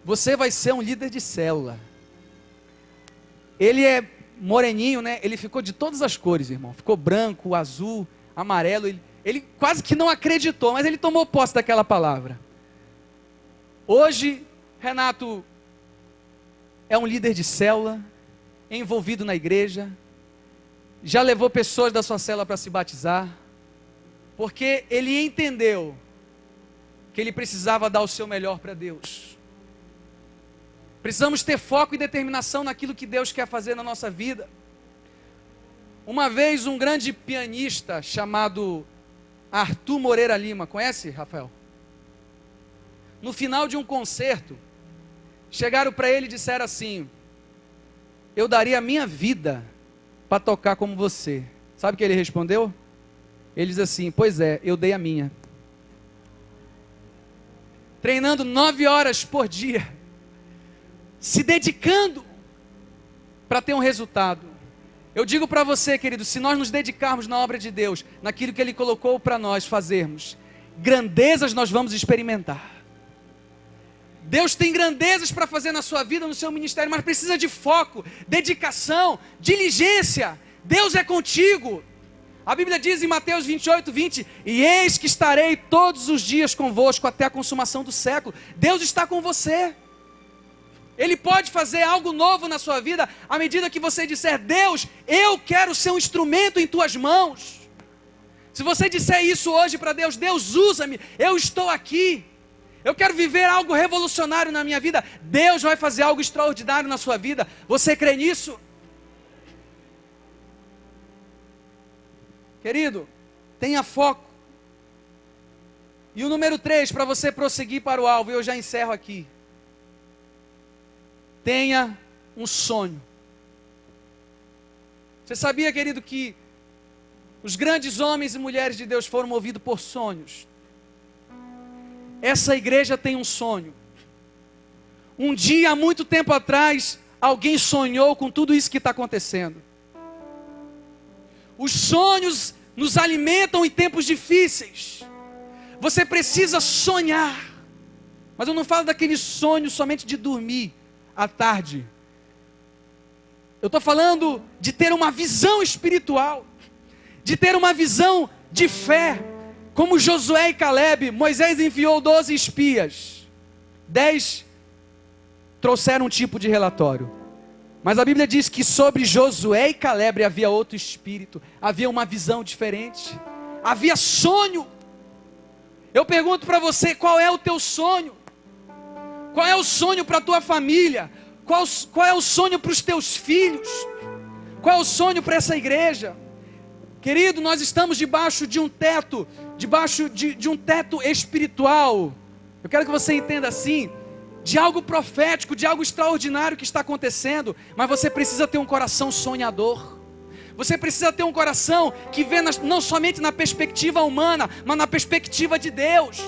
você vai ser um líder de célula. Ele é moreninho, né? Ele ficou de todas as cores, irmão. Ficou branco, azul, amarelo. Ele quase que não acreditou, mas ele tomou posse daquela palavra. Hoje, Renato é um líder de célula, envolvido na igreja, já levou pessoas da sua célula para se batizar, porque ele entendeu que ele precisava dar o seu melhor para Deus. Precisamos ter foco e determinação naquilo que Deus quer fazer na nossa vida. Uma vez um grande pianista chamado Arthur Moreira Lima, conhece, Rafael? No final de um concerto, chegaram para ele e disseram assim, eu daria a minha vida para tocar como você. Sabe o que ele respondeu? Ele diz assim, pois é, eu dei a minha. Treinando 9 horas por dia, se dedicando para ter um resultado. Eu digo para você, querido, se nós nos dedicarmos na obra de Deus, naquilo que Ele colocou para nós fazermos, grandezas nós vamos experimentar. Deus tem grandezas para fazer na sua vida, no seu ministério, mas precisa de foco, dedicação, diligência. Deus é contigo. A Bíblia diz em Mateus 28:20, e eis que estarei todos os dias convosco até a consumação do século. Deus está com você. Ele pode fazer algo novo na sua vida, à medida que você disser, Deus, eu quero ser um instrumento em tuas mãos. Se você disser isso hoje para Deus, Deus usa-me, eu estou aqui. Eu quero viver algo revolucionário na minha vida. Deus vai fazer algo extraordinário na sua vida. Você crê nisso? Querido, tenha foco. E o número 3, para você prosseguir para o alvo, e eu já encerro aqui. Tenha um sonho. Você sabia, querido, que os grandes homens e mulheres de Deus foram movidos por sonhos? Essa igreja tem um sonho. Um dia, há muito tempo atrás, alguém sonhou com tudo isso que está acontecendo. Os sonhos nos alimentam em tempos difíceis. Você precisa sonhar. Mas eu não falo daquele sonho somente de dormir à tarde. Eu estou falando de ter uma visão espiritual, de ter uma visão de fé. Como Josué e Caleb, Moisés enviou 12 espias. 10 trouxeram um tipo de relatório. Mas a Bíblia diz que sobre Josué e Caleb havia outro espírito. Havia uma visão diferente. Havia sonho. Eu pergunto para você, qual é o teu sonho? Qual é o sonho para a tua família? Qual é o sonho para os teus filhos? Qual é o sonho para essa igreja? Querido, nós estamos debaixo de um teto, debaixo de um teto espiritual. Eu quero que você entenda assim, de algo profético, de algo extraordinário que está acontecendo, mas você precisa ter um coração sonhador. Você precisa ter um coração que vê não somente na perspectiva humana, mas na perspectiva de Deus.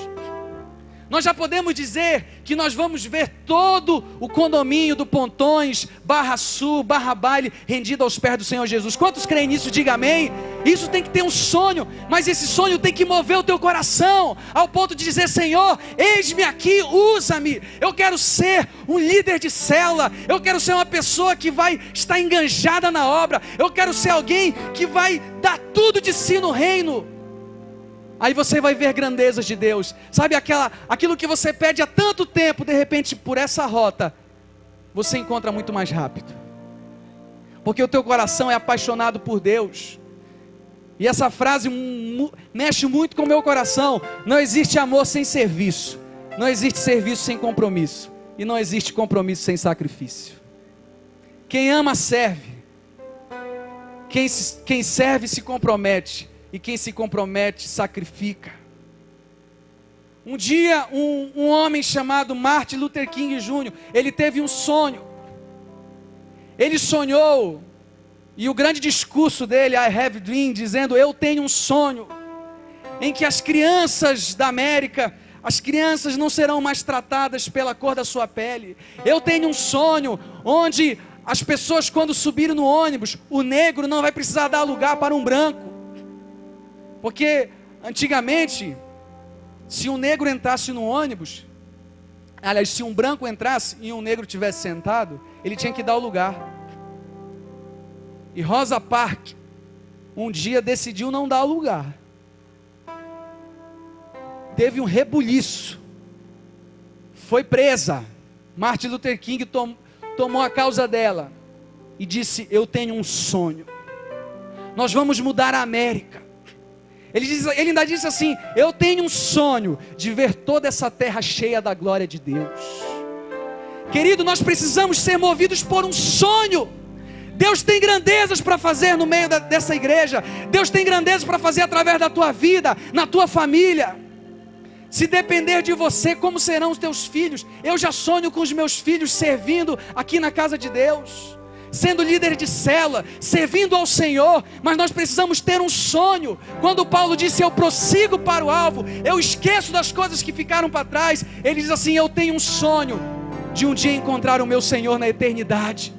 Nós já podemos dizer que nós vamos ver todo o condomínio do Pontões, Barra Sul, Barra Baile, rendido aos pés do Senhor Jesus. Quantos creem nisso? Diga amém. Isso tem que ter um sonho, mas esse sonho tem que mover o teu coração, ao ponto de dizer, Senhor, eis-me aqui, usa-me. Eu quero ser um líder de célula, eu quero ser uma pessoa que vai estar enganjada na obra, eu quero ser alguém que vai dar tudo de si no reino. Aí você vai ver grandezas de Deus. Sabe aquilo que você pede há tanto tempo, de repente por essa rota, você encontra muito mais rápido. Porque o teu coração é apaixonado por Deus. E essa frase mexe muito com o meu coração. Não existe amor sem serviço. Não existe serviço sem compromisso. E não existe compromisso sem sacrifício. Quem ama, serve. Quem serve, se compromete. E quem se compromete, sacrifica. Um dia, um homem chamado Martin Luther King Jr., ele teve um sonho. Ele sonhou, e o grande discurso dele, I have a dream, dizendo, eu tenho um sonho, em que as crianças da América, as crianças não serão mais tratadas pela cor da sua pele. Eu tenho um sonho, onde as pessoas, quando subirem no ônibus, o negro não vai precisar dar lugar para um branco. Porque, antigamente, se um negro entrasse no ônibus, aliás, se um branco entrasse e um negro tivesse sentado, ele tinha que dar o lugar. E Rosa Parks, um dia decidiu não dar o lugar. Teve um rebuliço. Foi presa. Martin Luther King tomou a causa dela. E disse, eu tenho um sonho. Nós vamos mudar a América. Ele ainda disse assim, eu tenho um sonho de ver toda essa terra cheia da glória de Deus. Querido, nós precisamos ser movidos por um sonho. Deus tem grandezas para fazer no meio dessa igreja. Deus tem grandezas para fazer através da tua vida, na tua família. Se depender de você, como serão os teus filhos? Eu já sonho com os meus filhos servindo aqui na casa de Deus, sendo líder de célula, servindo ao Senhor. Mas nós precisamos ter um sonho. Quando Paulo disse, eu prossigo para o alvo, eu esqueço das coisas que ficaram para trás. Ele diz assim, eu tenho um sonho de um dia encontrar o meu Senhor na eternidade.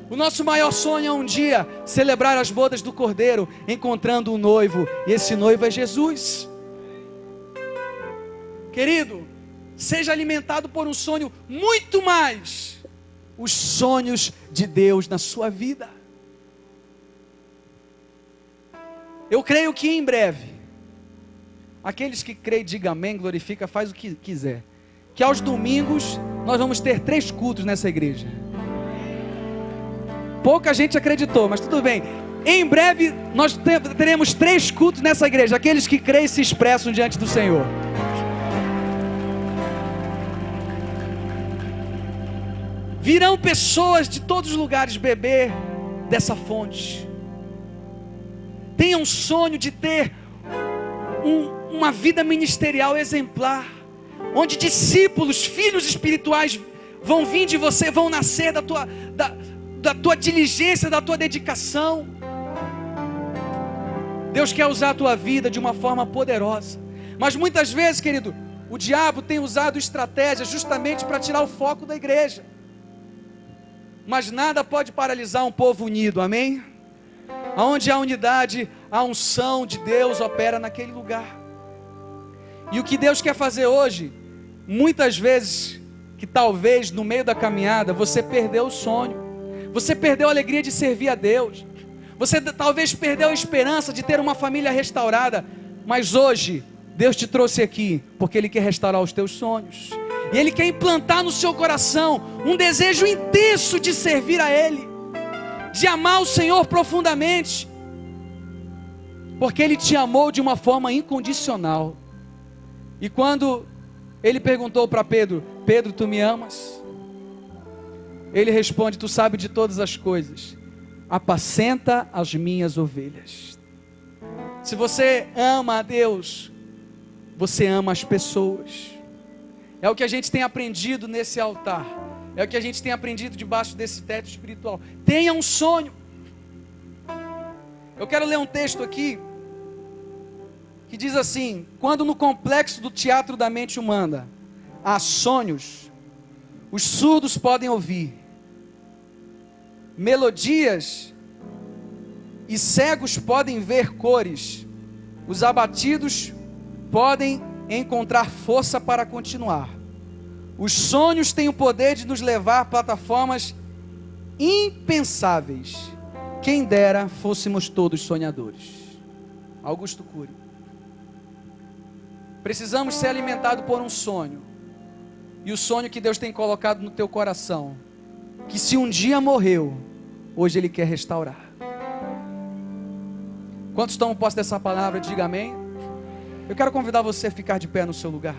O nosso maior sonho é um dia celebrar as bodas do Cordeiro, encontrando um noivo, e esse noivo é Jesus. Querido, seja alimentado por um sonho, muito mais os sonhos de Deus na sua vida. Eu creio que em breve, aqueles que creem, diga amém, glorifica, faz o que quiser, que aos domingos nós vamos ter 3 cultos nessa igreja. Pouca gente acreditou, mas tudo bem. Em breve nós teremos 3 cultos nessa igreja. Aqueles que creem se expressam diante do Senhor. Virão pessoas de todos os lugares beber dessa fonte. Tenha um sonho de ter uma vida ministerial exemplar, onde discípulos, filhos espirituais vão vir de você, vão nascer da tua diligência, da tua dedicação. Deus quer usar a tua vida de uma forma poderosa. Mas muitas vezes, querido, o diabo tem usado estratégias justamente para tirar o foco da igreja. Mas nada pode paralisar um povo unido, amém? Onde há unidade, a unção de Deus opera naquele lugar. E o que Deus quer fazer hoje, muitas vezes, que talvez no meio da caminhada, você perdeu o sonho. Você perdeu a alegria de servir a Deus. Você talvez perdeu a esperança de ter uma família restaurada. Mas hoje, Deus te trouxe aqui, porque Ele quer restaurar os teus sonhos. E Ele quer implantar no seu coração um desejo intenso de servir a Ele, de amar o Senhor profundamente, porque Ele te amou de uma forma incondicional. E quando Ele perguntou para Pedro, Pedro, tu me amas? Ele responde, tu sabes de todas as coisas, apacenta as minhas ovelhas. Se você ama a Deus, você ama as pessoas. É o que a gente tem aprendido nesse altar. É o que a gente tem aprendido debaixo desse teto espiritual. Tenha um sonho. Eu quero ler um texto aqui que diz assim: quando no complexo do teatro da mente humana há sonhos, os surdos podem ouvir melodias e cegos podem ver cores, os abatidos podem encontrar força para continuar. Os sonhos têm o poder de nos levar a plataformas impensáveis. Quem dera fôssemos todos sonhadores. Augusto Cury. Precisamos ser alimentados por um sonho. E o sonho que Deus tem colocado no teu coração, que se um dia morreu, hoje Ele quer restaurar. Quantos estão posse dessa palavra? Diga amém. Eu quero convidar você a ficar de pé no seu lugar.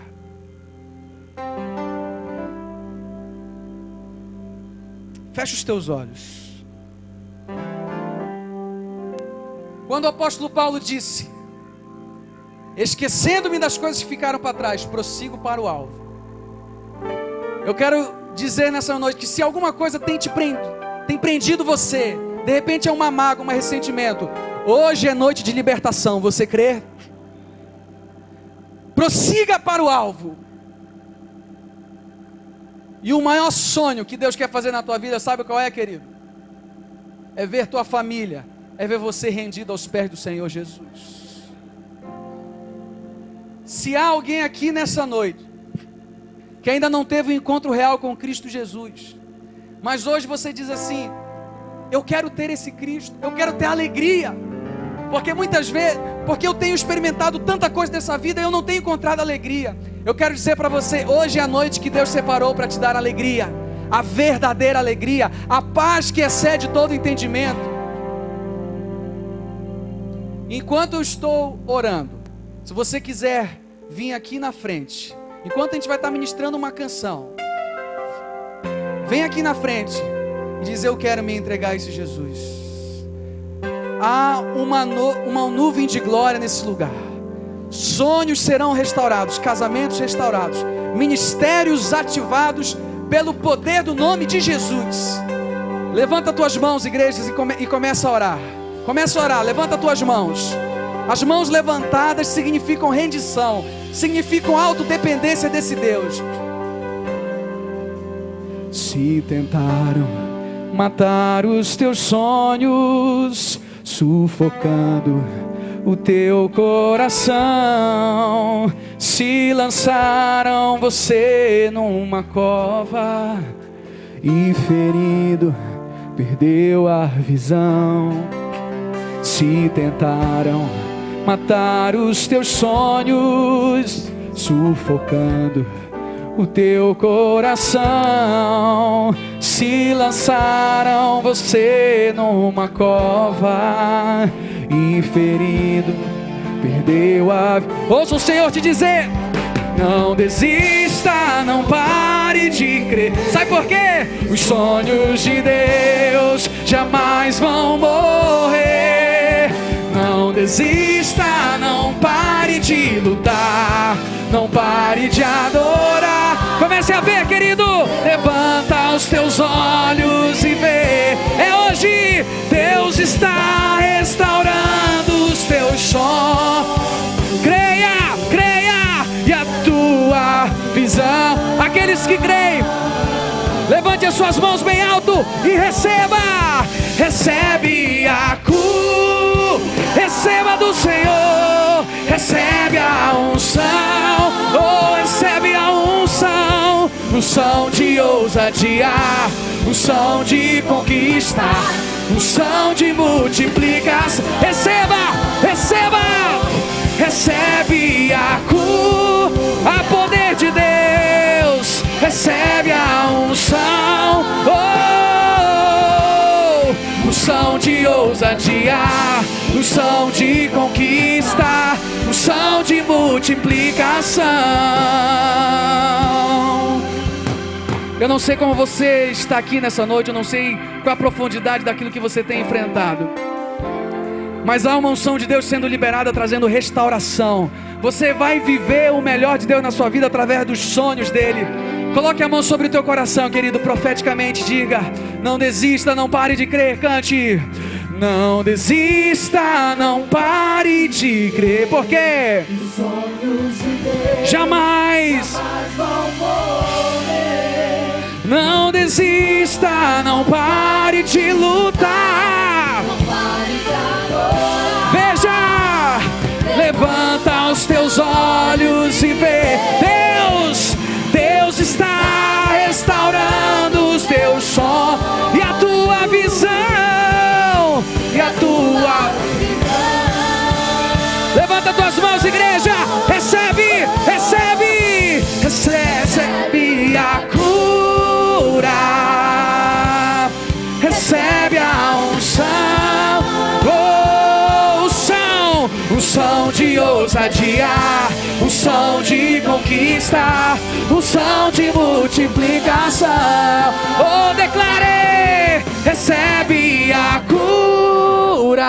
Fecha os teus olhos. Quando o apóstolo Paulo disse: esquecendo-me das coisas que ficaram para trás, prossigo para o alvo. Eu quero dizer nessa noite que se alguma coisa tem prendido você, de repente é uma mágoa, um ressentimento, hoje é noite de libertação, você crê? Prossiga para o alvo. E o maior sonho que Deus quer fazer na tua vida, sabe qual é, querido? É ver tua família, é ver você rendido aos pés do Senhor Jesus. Se há alguém aqui nessa noite que ainda não teve um encontro real com Cristo Jesus, mas hoje você diz assim: eu quero ter esse Cristo, eu quero ter alegria, porque muitas vezes, porque eu tenho experimentado tanta coisa dessa vida, eu não tenho encontrado alegria. Eu quero dizer para você, hoje é a noite que Deus separou para te dar alegria, a verdadeira alegria, a paz que excede todo entendimento. Enquanto eu estou orando, se você quiser vir aqui na frente, enquanto a gente vai estar ministrando uma canção, vem aqui na frente e diz: eu quero me entregar a esse Jesus. Há uma nuvem de glória nesse lugar. Sonhos serão restaurados, casamentos restaurados, ministérios ativados pelo poder do nome de Jesus. Levanta tuas mãos, igrejas, e começa a orar. Começa a orar, levanta tuas mãos. As mãos levantadas significam rendição, significam autodependência desse Deus. Se tentaram matar os teus sonhos, sufocando o teu coração, se lançaram você numa cova e ferido perdeu a visão. Se tentaram matar os teus sonhos, sufocando o teu coração, se lançaram você numa cova e ferido perdeu a... Ouça o Senhor te dizer: não desista, não pare de crer. Sabe por quê? Os sonhos de Deus jamais vão morrer. Não desista, não pare de lutar, não pare de adorar. Comece a ver, querido. Levanta os teus olhos e vê. É hoje. Deus está restaurando os teus sonhos. Creia, creia, e a tua visão. Aqueles que creem, levante as suas mãos bem alto e receba. Recebe a cura, receba do Senhor, recebe a unção, oh, recebe a unção, unção de ousadia, unção de conquista, unção de multiplicação. Receba, receba, recebe a cura, a poder de Deus, recebe a unção, oh, unção de ousadia, unção de conquista, unção de multiplicação. Eu não sei como você está aqui nessa noite, eu não sei qual a profundidade daquilo que você tem enfrentado, mas há uma unção de Deus sendo liberada, trazendo restauração. Você vai viver o melhor de Deus na sua vida através dos sonhos dele. Coloque a mão sobre o teu coração, querido, profeticamente diga: não desista, não pare de crer. Cante: não desista, não pare de crer, porque os sonhos de Deus jamais vão morrer. Não desista, não pare de lutar, não pare de adorar. Veja, levanta os teus olhos e vê. Deus está restaurando os teus sonhos e a tua visão, e a tua visão. Levanta tuas mãos, igreja. Recebe, recebe, recebe a cura, recebe ousadia, unção de conquista, unção de multiplicação. Oh, declarei, recebe a cura.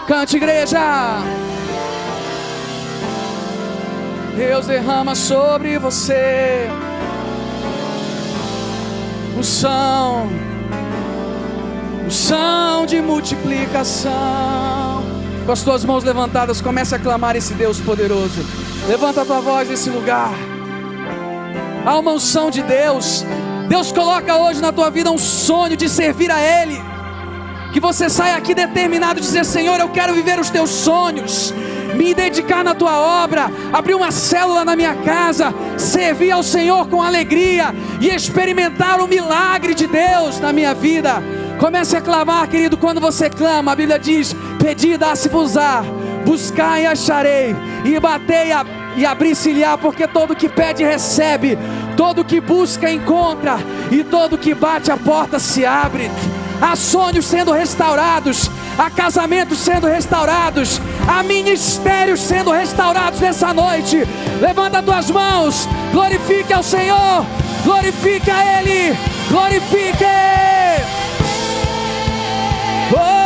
Cante, igreja. Deus derrama sobre você unção de multiplicação. Com as tuas mãos levantadas, comece a clamar esse Deus poderoso. Levanta a tua voz nesse lugar. Há uma unção de Deus. Deus coloca hoje na tua vida um sonho de servir a Ele. Que você saia aqui determinado a dizer: Senhor, eu quero viver os teus sonhos, me dedicar na tua obra, abrir uma célula na minha casa, servir ao Senhor com alegria e experimentar o milagre de Deus na minha vida. Comece a clamar, querido. Quando você clama, a Bíblia diz: pedi, dá-se-vos-á, buscai e acharei, e batei e abrir-se-lhe-á, porque todo que pede recebe, todo que busca encontra, e todo que bate a porta se abre. Há sonhos sendo restaurados, há casamentos sendo restaurados, há ministérios sendo restaurados nessa noite. Levanta as tuas mãos, glorifique ao Senhor, glorifique a Ele, glorifique. Oh!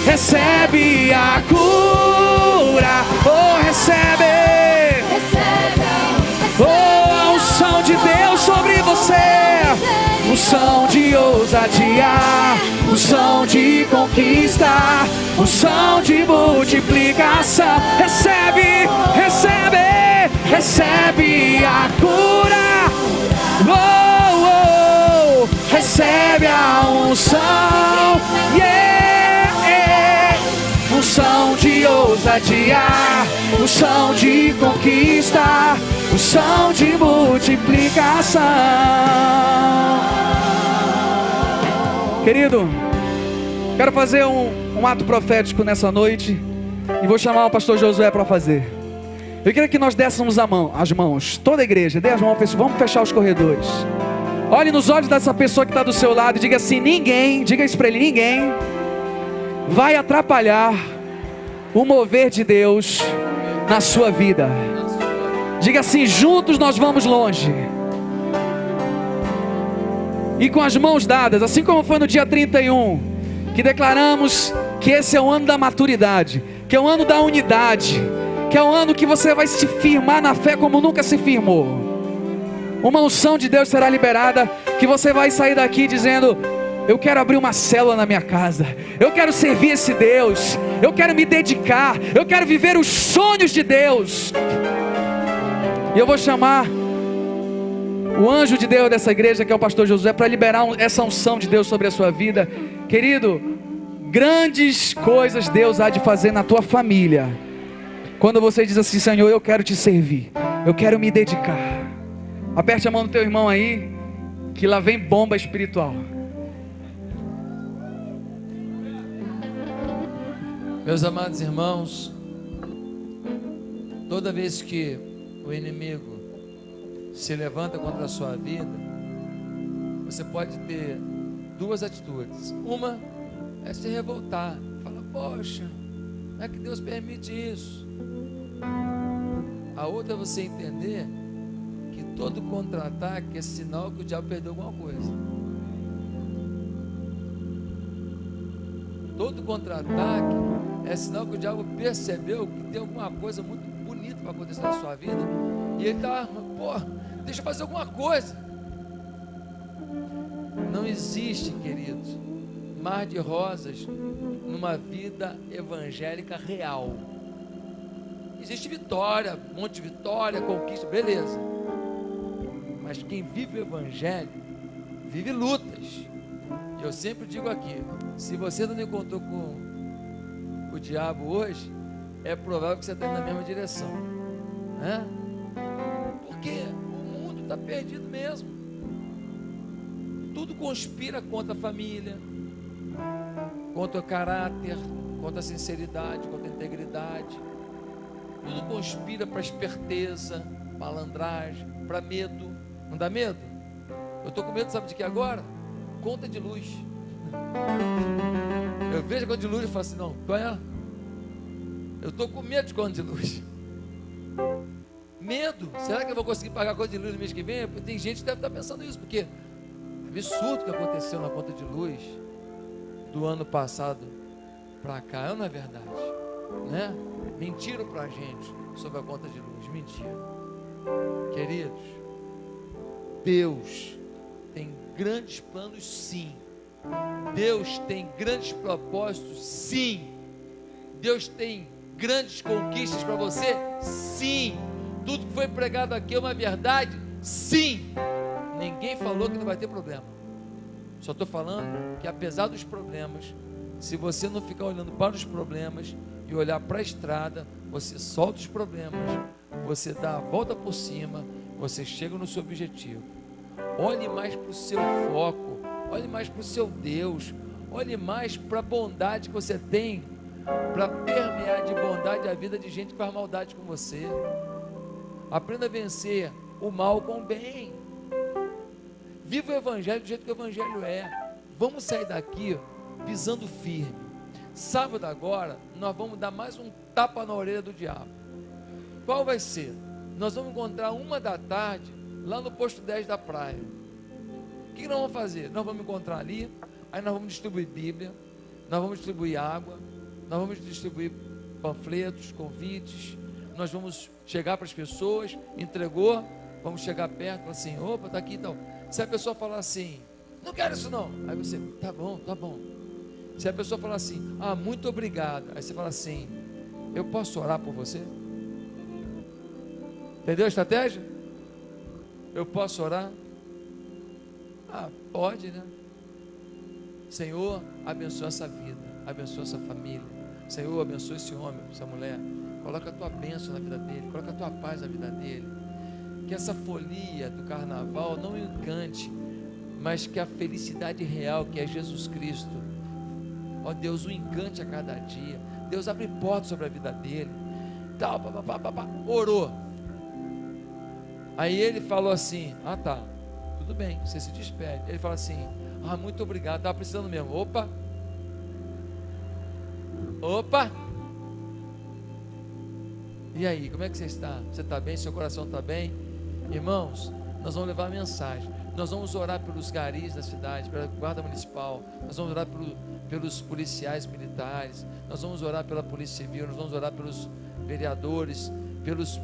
Recebe a cura. Oh, recebe. Oh, a unção de Deus sobre você, unção de ousadia, unção de conquista, unção de multiplicação. Recebe, recebe, recebe a cura. Oh, oh, recebe a unção. Unção de ousadia, unção de conquista, unção de multiplicação. Querido, quero fazer um ato profético nessa noite e vou chamar o pastor Josué para fazer. Eu queria que nós dessemos as mãos, toda a igreja, dê as mãos, vamos fechar os corredores. Olhe nos olhos dessa pessoa que está do seu lado e diga assim: ninguém, diga isso para ele, ninguém vai atrapalhar o mover de Deus na sua vida. Diga assim: juntos nós vamos longe. E com as mãos dadas, assim como foi no dia 31, que declaramos que esse é o ano da maturidade, que é o ano da unidade, que é o ano que você vai se firmar na fé como nunca se firmou. Uma unção de Deus será liberada, que você vai sair daqui dizendo: eu quero abrir uma célula na minha casa, eu quero servir esse Deus, eu quero me dedicar, eu quero viver os sonhos de Deus. E eu vou chamar o anjo de Deus dessa igreja, que é o pastor Josué, para liberar essa unção de Deus sobre a sua vida. Querido, grandes coisas Deus há de fazer na tua família, quando você diz assim: Senhor, eu quero te servir, eu quero me dedicar. Aperte a mão do teu irmão aí, que lá vem bomba espiritual. Meus amados irmãos, toda vez que o inimigo se levanta contra a sua vida, você pode ter duas atitudes. Uma é se revoltar, falar: poxa, como é que Deus permite isso? A outra é você entender que todo contra-ataque é sinal que o diabo perdeu alguma coisa. Todo contra-ataque é sinal que o diabo percebeu que tem alguma coisa muito bonita para acontecer na sua vida, e ele está: deixa eu fazer alguma coisa. Não existe, queridos, mar de rosas numa vida evangélica real. Existe vitória, monte de vitória, conquista, beleza. Mas quem vive o evangelho vive lutas. E eu sempre digo aqui: se você não encontrou com o diabo hoje, é provável que você está indo na mesma direção, né? Porque o mundo está perdido mesmo. Tudo conspira contra a família, contra o caráter, contra a sinceridade, contra a integridade. Tudo conspira para esperteza, malandragem, para medo. Não dá medo? Eu estou com medo, sabe de que agora? Conta de luz. Eu vejo a conta de luz e falo assim, não, qual é? Eu estou com medo de conta de luz. Medo. Será que eu vou conseguir pagar a conta de luz no mês que vem? Tem gente que deve estar pensando isso, porque é absurdo o que aconteceu na conta de luz do ano passado para cá, não é verdade? Né? Mentiram para a gente sobre a conta de luz, mentira. Queridos, Deus tem grandes planos, sim. Deus tem grandes propósitos, sim. Deus tem grandes conquistas para você, sim. Tudo que foi pregado aqui é uma verdade, sim. Ninguém falou que não vai ter problema. Só estou falando que apesar dos problemas, se você não ficar olhando para os problemas e olhar para a estrada, você solta os problemas, você dá a volta por cima, você chega no seu objetivo. Olhe mais para o seu foco, olhe mais para o seu Deus, olhe mais para a bondade que você tem, para permear de bondade a vida de gente que faz maldade com você. Aprenda a vencer o mal com o bem. Viva o Evangelho do jeito que o Evangelho é. Vamos sair daqui pisando firme. Sábado agora, nós vamos dar mais um tapa na orelha do diabo. Qual vai ser? Nós vamos encontrar 1h lá no posto 10 da praia. O que nós vamos fazer? Nós vamos encontrar ali, aí nós vamos distribuir Bíblia, nós vamos distribuir água, nós vamos distribuir panfletos, convites, nós vamos chegar para as pessoas, entregou, vamos chegar perto, falar assim, opa, está aqui então. Se a pessoa falar assim, não quero isso não, aí você, tá bom. Se a pessoa falar assim, muito obrigado, aí você fala assim, eu posso orar por você? Entendeu a estratégia? Eu posso orar? Pode, né? Senhor, abençoa essa vida, abençoa essa família. Senhor, abençoa esse homem, essa mulher. Coloca a tua bênção na vida dele, coloca a tua paz na vida dele. Que essa folia do carnaval não encante, mas que a felicidade real, que é Jesus Cristo, ó Deus, o encante a cada dia. Deus abre portas sobre a vida dele. Orou. Aí ele falou assim, tá, tudo bem, você se despede. Ele fala assim, muito obrigado, estava precisando mesmo. Opa. E aí, como é que você está? Você está bem? Seu coração está bem? Irmãos, nós vamos levar a mensagem. Nós vamos orar pelos garis da cidade, pela guarda municipal. Nós vamos orar pelos policiais militares. Nós vamos orar pela polícia civil. Nós vamos orar pelos vereadores, pelos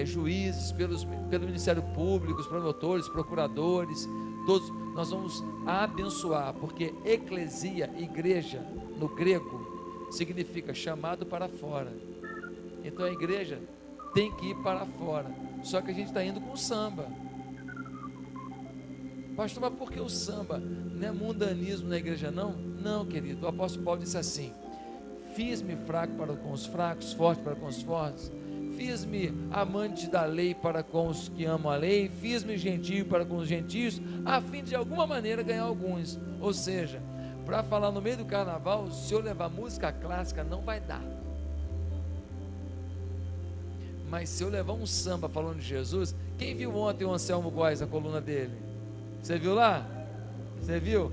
juízes, pelo Ministério Público, os promotores, procuradores, todos. Nós vamos abençoar, porque eclesia, igreja, no grego, significa chamado para fora. Então a igreja tem que ir para fora. Só que a gente está indo com samba. Pastor, mas por que o samba? Não é mundanismo na igreja não? Não, querido, o apóstolo Paulo disse assim, fiz-me fraco para com os fracos, forte para com os fortes, fiz-me amante da lei para com os que amam a lei, fiz-me gentio para com os gentios, a fim de alguma maneira ganhar alguns. Ou seja, para falar no meio do carnaval, se eu levar música clássica não vai dar. Mas se eu levar um samba falando de Jesus, quem viu ontem o Anselmo Góes, a coluna dele? Você viu lá? Você viu?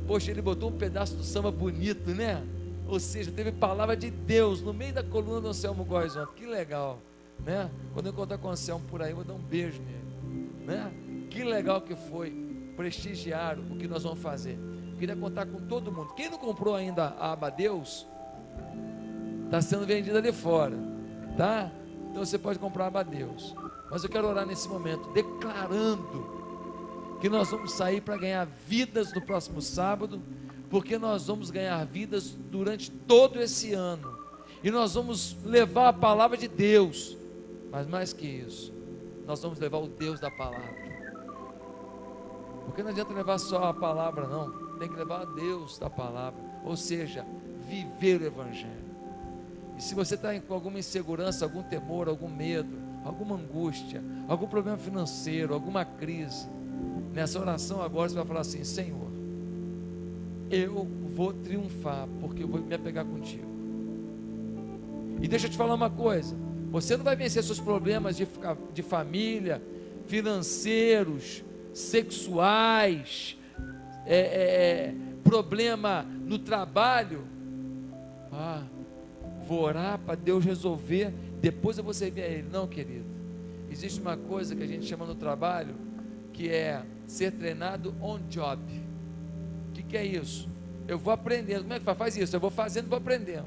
Poxa, ele botou um pedaço do samba bonito, né? Ou seja, teve palavra de Deus no meio da coluna do Anselmo Góes ontem. Que legal, né? Quando eu encontrar com o Anselmo por aí, eu vou dar um beijo nele, né? Que legal que foi prestigiar o que nós vamos fazer. Eu queria contar com todo mundo. Quem não comprou ainda a aba Deus, está sendo vendida ali fora, tá? Então você pode comprar a aba Deus. Mas eu quero orar nesse momento, declarando que nós vamos sair para ganhar vidas no próximo sábado, porque nós vamos ganhar vidas durante todo esse ano, e nós vamos levar a palavra de Deus, mas mais que isso, nós vamos levar o Deus da palavra, porque não adianta levar só a palavra não, tem que levar a Deus da palavra, ou seja, viver o Evangelho. E se você está com alguma insegurança, algum temor, algum medo, alguma angústia, algum problema financeiro, alguma crise, nessa oração agora você vai falar assim, Senhor, eu vou triunfar, porque eu vou me apegar contigo. E deixa eu te falar uma coisa, você não vai vencer seus problemas de família, financeiros, sexuais, problema no trabalho, vou orar para Deus resolver, depois eu vou servir a Ele. Não, querido, existe uma coisa que a gente chama no trabalho, que é ser treinado on job. O que é isso? Eu vou aprendendo. Como é que faz isso? Eu vou fazendo, vou aprendendo.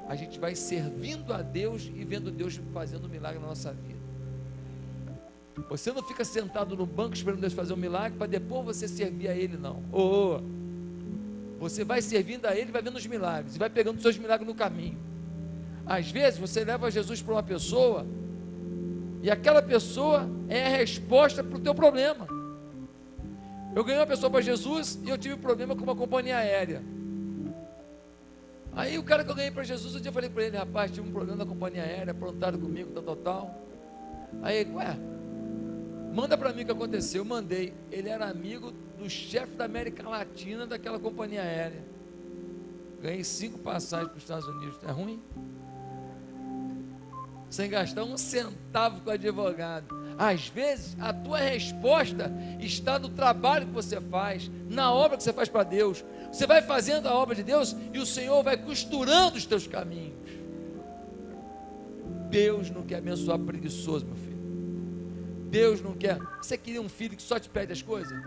A gente vai servindo a Deus e vendo Deus fazendo um milagre na nossa vida. Você não fica sentado no banco esperando Deus fazer um milagre para depois você servir a Ele, não. Você vai servindo a Ele e vai vendo os milagres, e vai pegando os seus milagres no caminho. Às vezes você leva Jesus para uma pessoa, e aquela pessoa é a resposta para o teu problema. Eu ganhei uma pessoa para Jesus e eu tive problema com uma companhia aérea. Aí o cara que eu ganhei para Jesus, um dia eu falei para ele: rapaz, tive um problema na companhia aérea, aprontaram comigo, tal. Aí, manda para mim o que aconteceu. Eu mandei. Ele era amigo do chefe da América Latina daquela companhia aérea. Ganhei 5 passagens para os Estados Unidos. É ruim? Sem gastar um centavo com advogado. Às vezes a tua resposta está no trabalho que você faz, na obra que você faz para Deus. Você vai fazendo a obra de Deus e o Senhor vai costurando os teus caminhos. Deus não quer abençoar preguiçoso, meu filho. Deus não quer. Você queria um filho que só te pede as coisas?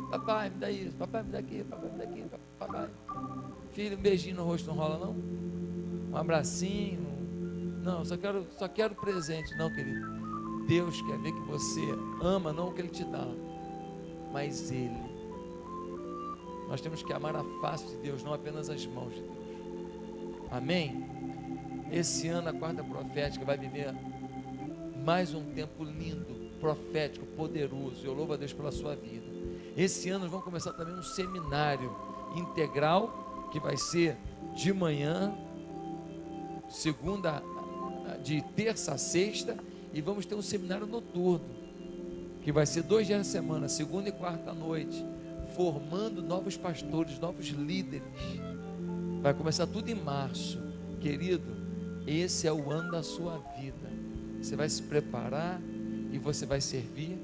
Papai, me dá isso, papai, me dá aquilo, papai, me dá aquilo, papai. Filho, um beijinho no rosto não rola, não? Um abracinho? Não, só quero presente. Não, querido. Deus quer ver que você ama, não o que Ele te dá, mas Ele. Nós temos que amar a face de Deus, não apenas as mãos de Deus. Amém? Esse ano a quarta profética vai viver mais um tempo lindo, profético, poderoso. Eu louvo a Deus pela sua vida. Esse ano nós vamos começar também um seminário integral, que vai ser de manhã, de terça a sexta, e vamos ter um seminário noturno, que vai ser 2 dias na semana, segunda e quarta à noite, formando novos pastores, novos líderes. Vai começar tudo em março. Querido, esse é o ano da sua vida. Você vai se preparar, e você vai servir,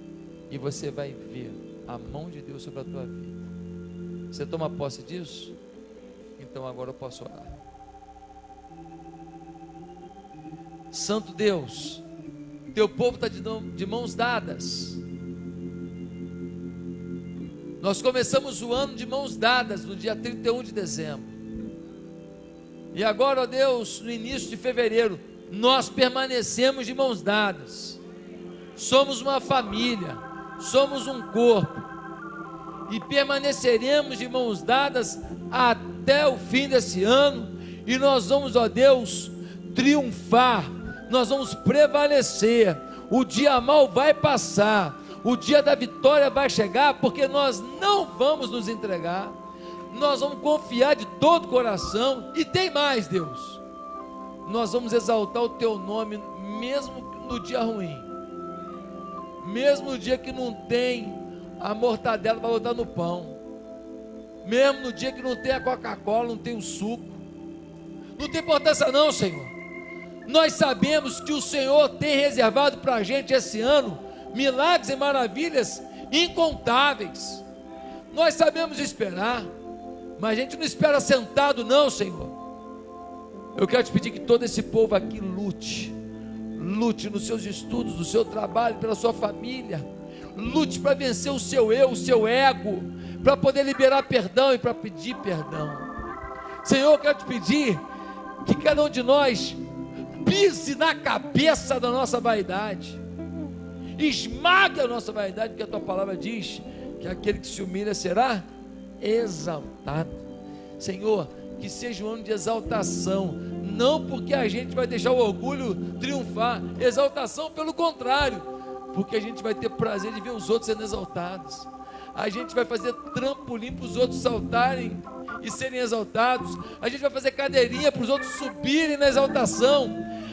e você vai ver a mão de Deus sobre a tua vida. Você toma posse disso? Então agora eu posso orar. Santo Deus, teu povo está de mãos dadas. Nós começamos o ano de mãos dadas no dia 31 de dezembro. E agora, ó Deus, no início de fevereiro, nós permanecemos de mãos dadas. Somos uma família, somos um corpo, e permaneceremos de mãos dadas até o fim desse ano. E nós vamos, ó Deus, triunfar. Nós vamos prevalecer. O dia mau vai passar, o dia da vitória vai chegar, porque nós não vamos nos entregar. Nós vamos confiar de todo o coração. E tem mais, Deus, nós vamos exaltar o teu nome, mesmo no dia ruim, mesmo no dia que não tem a mortadela para botar no pão, mesmo no dia que não tem a Coca-Cola, não tem o suco. Não tem importância não, Senhor. Nós sabemos que o Senhor tem reservado para a gente esse ano milagres e maravilhas incontáveis. Nós sabemos esperar, mas a gente não espera sentado não, Senhor. Eu quero te pedir que todo esse povo aqui lute nos seus estudos, no seu trabalho, pela sua família. Lute para vencer o seu eu, o seu ego, para poder liberar perdão e para pedir perdão. Senhor, eu quero te pedir que cada um de nós pise na cabeça da nossa vaidade, esmague a nossa vaidade, porque a tua palavra diz que aquele que se humilha será exaltado. Senhor, que seja um ano de exaltação, não porque a gente vai deixar o orgulho triunfar, exaltação pelo contrário, porque a gente vai ter prazer de ver os outros sendo exaltados. A gente vai fazer trampolim para os outros saltarem e serem exaltados. A gente vai fazer cadeirinha para os outros subirem na exaltação.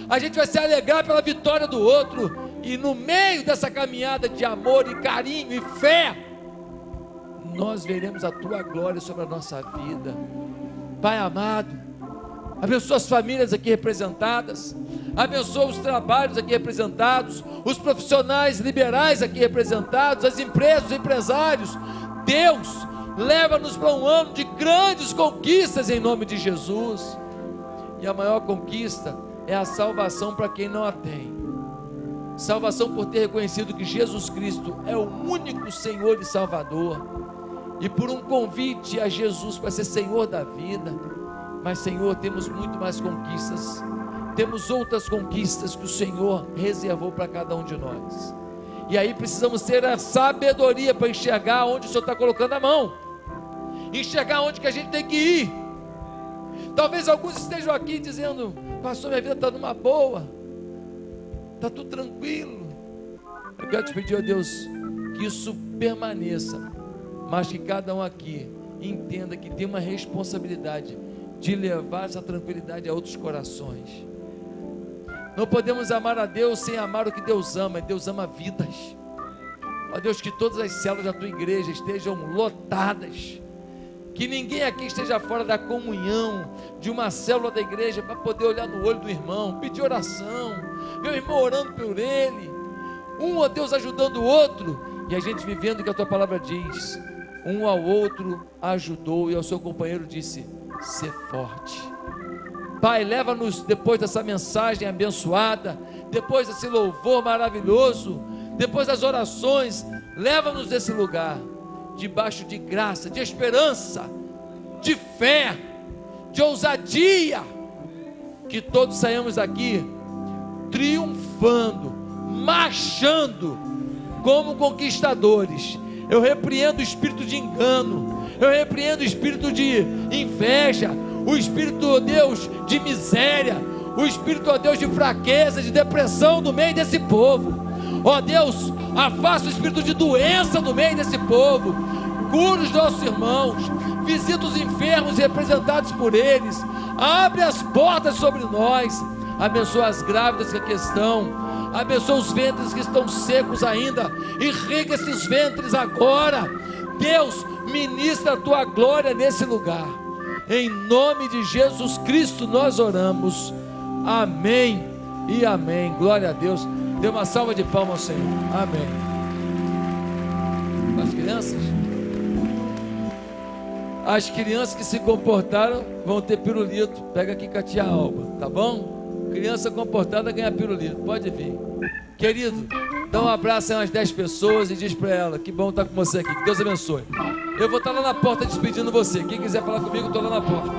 A gente vai se alegrar pela vitória do outro. E no meio dessa caminhada de amor e carinho e fé, nós veremos a tua glória sobre a nossa vida. Pai amado, abençoa as famílias aqui representadas, abençoa os trabalhos aqui representados, os profissionais liberais aqui representados, as empresas, os empresários. Deus, Leva-nos para um ano de grandes conquistas em nome de Jesus. E a maior conquista é a salvação para quem não a tem. Salvação por ter reconhecido que Jesus Cristo é o único Senhor e Salvador. E por um convite a Jesus para ser Senhor da vida. Mas, Senhor, temos muito mais conquistas. Temos outras conquistas que o Senhor reservou para cada um de nós. E aí precisamos ter a sabedoria para enxergar onde o Senhor está colocando a mão. Enxergar onde que a gente tem que ir. Talvez alguns estejam aqui dizendo: pastor, minha vida está numa boa, está tudo tranquilo. Eu quero te pedir, ó Deus, que isso permaneça, mas que cada um aqui entenda que tem uma responsabilidade de levar essa tranquilidade a outros corações. Não podemos amar a Deus sem amar o que Deus ama, e Deus ama vidas. Ó Deus, que todas as células da tua igreja estejam lotadas, que ninguém aqui esteja fora da comunhão de uma célula da igreja para poder olhar no olho do irmão, pedir oração, ver o irmão orando por ele, ó Deus ajudando o outro, e a gente vivendo o que a tua palavra diz, um ao outro ajudou, e ao seu companheiro disse: ser forte. Pai, leva-nos depois dessa mensagem abençoada, depois desse louvor maravilhoso, depois das orações, leva-nos desse lugar, debaixo de graça, de esperança, de fé, de ousadia, que todos saiamos daqui triunfando, marchando como conquistadores. Eu repreendo o espírito de engano, eu repreendo o espírito de inveja, o espírito, ó Deus, de miséria, o espírito, ó Deus, de fraqueza, de depressão no meio desse povo. Ó Deus, afasta o espírito de doença no meio desse povo, cura os nossos irmãos, visita os enfermos representados por eles, abre as portas sobre nós, abençoa as grávidas que aqui estão, abençoa os ventres que estão secos ainda, irriga esses ventres agora. Deus, ministra a tua glória nesse lugar, em nome de Jesus Cristo nós oramos, amém e amém. Glória a Deus. Dê uma salva de palmas ao Senhor. Amém. As crianças que se comportaram vão ter pirulito. Pega aqui com a tia Alba, tá bom? Criança comportada ganha pirulito, pode vir. Querido, dá um abraço a umas 10 pessoas e diz para ela: que bom estar com você aqui, que Deus abençoe. Eu vou estar lá na porta despedindo você. Quem quiser falar comigo, eu estou lá na porta.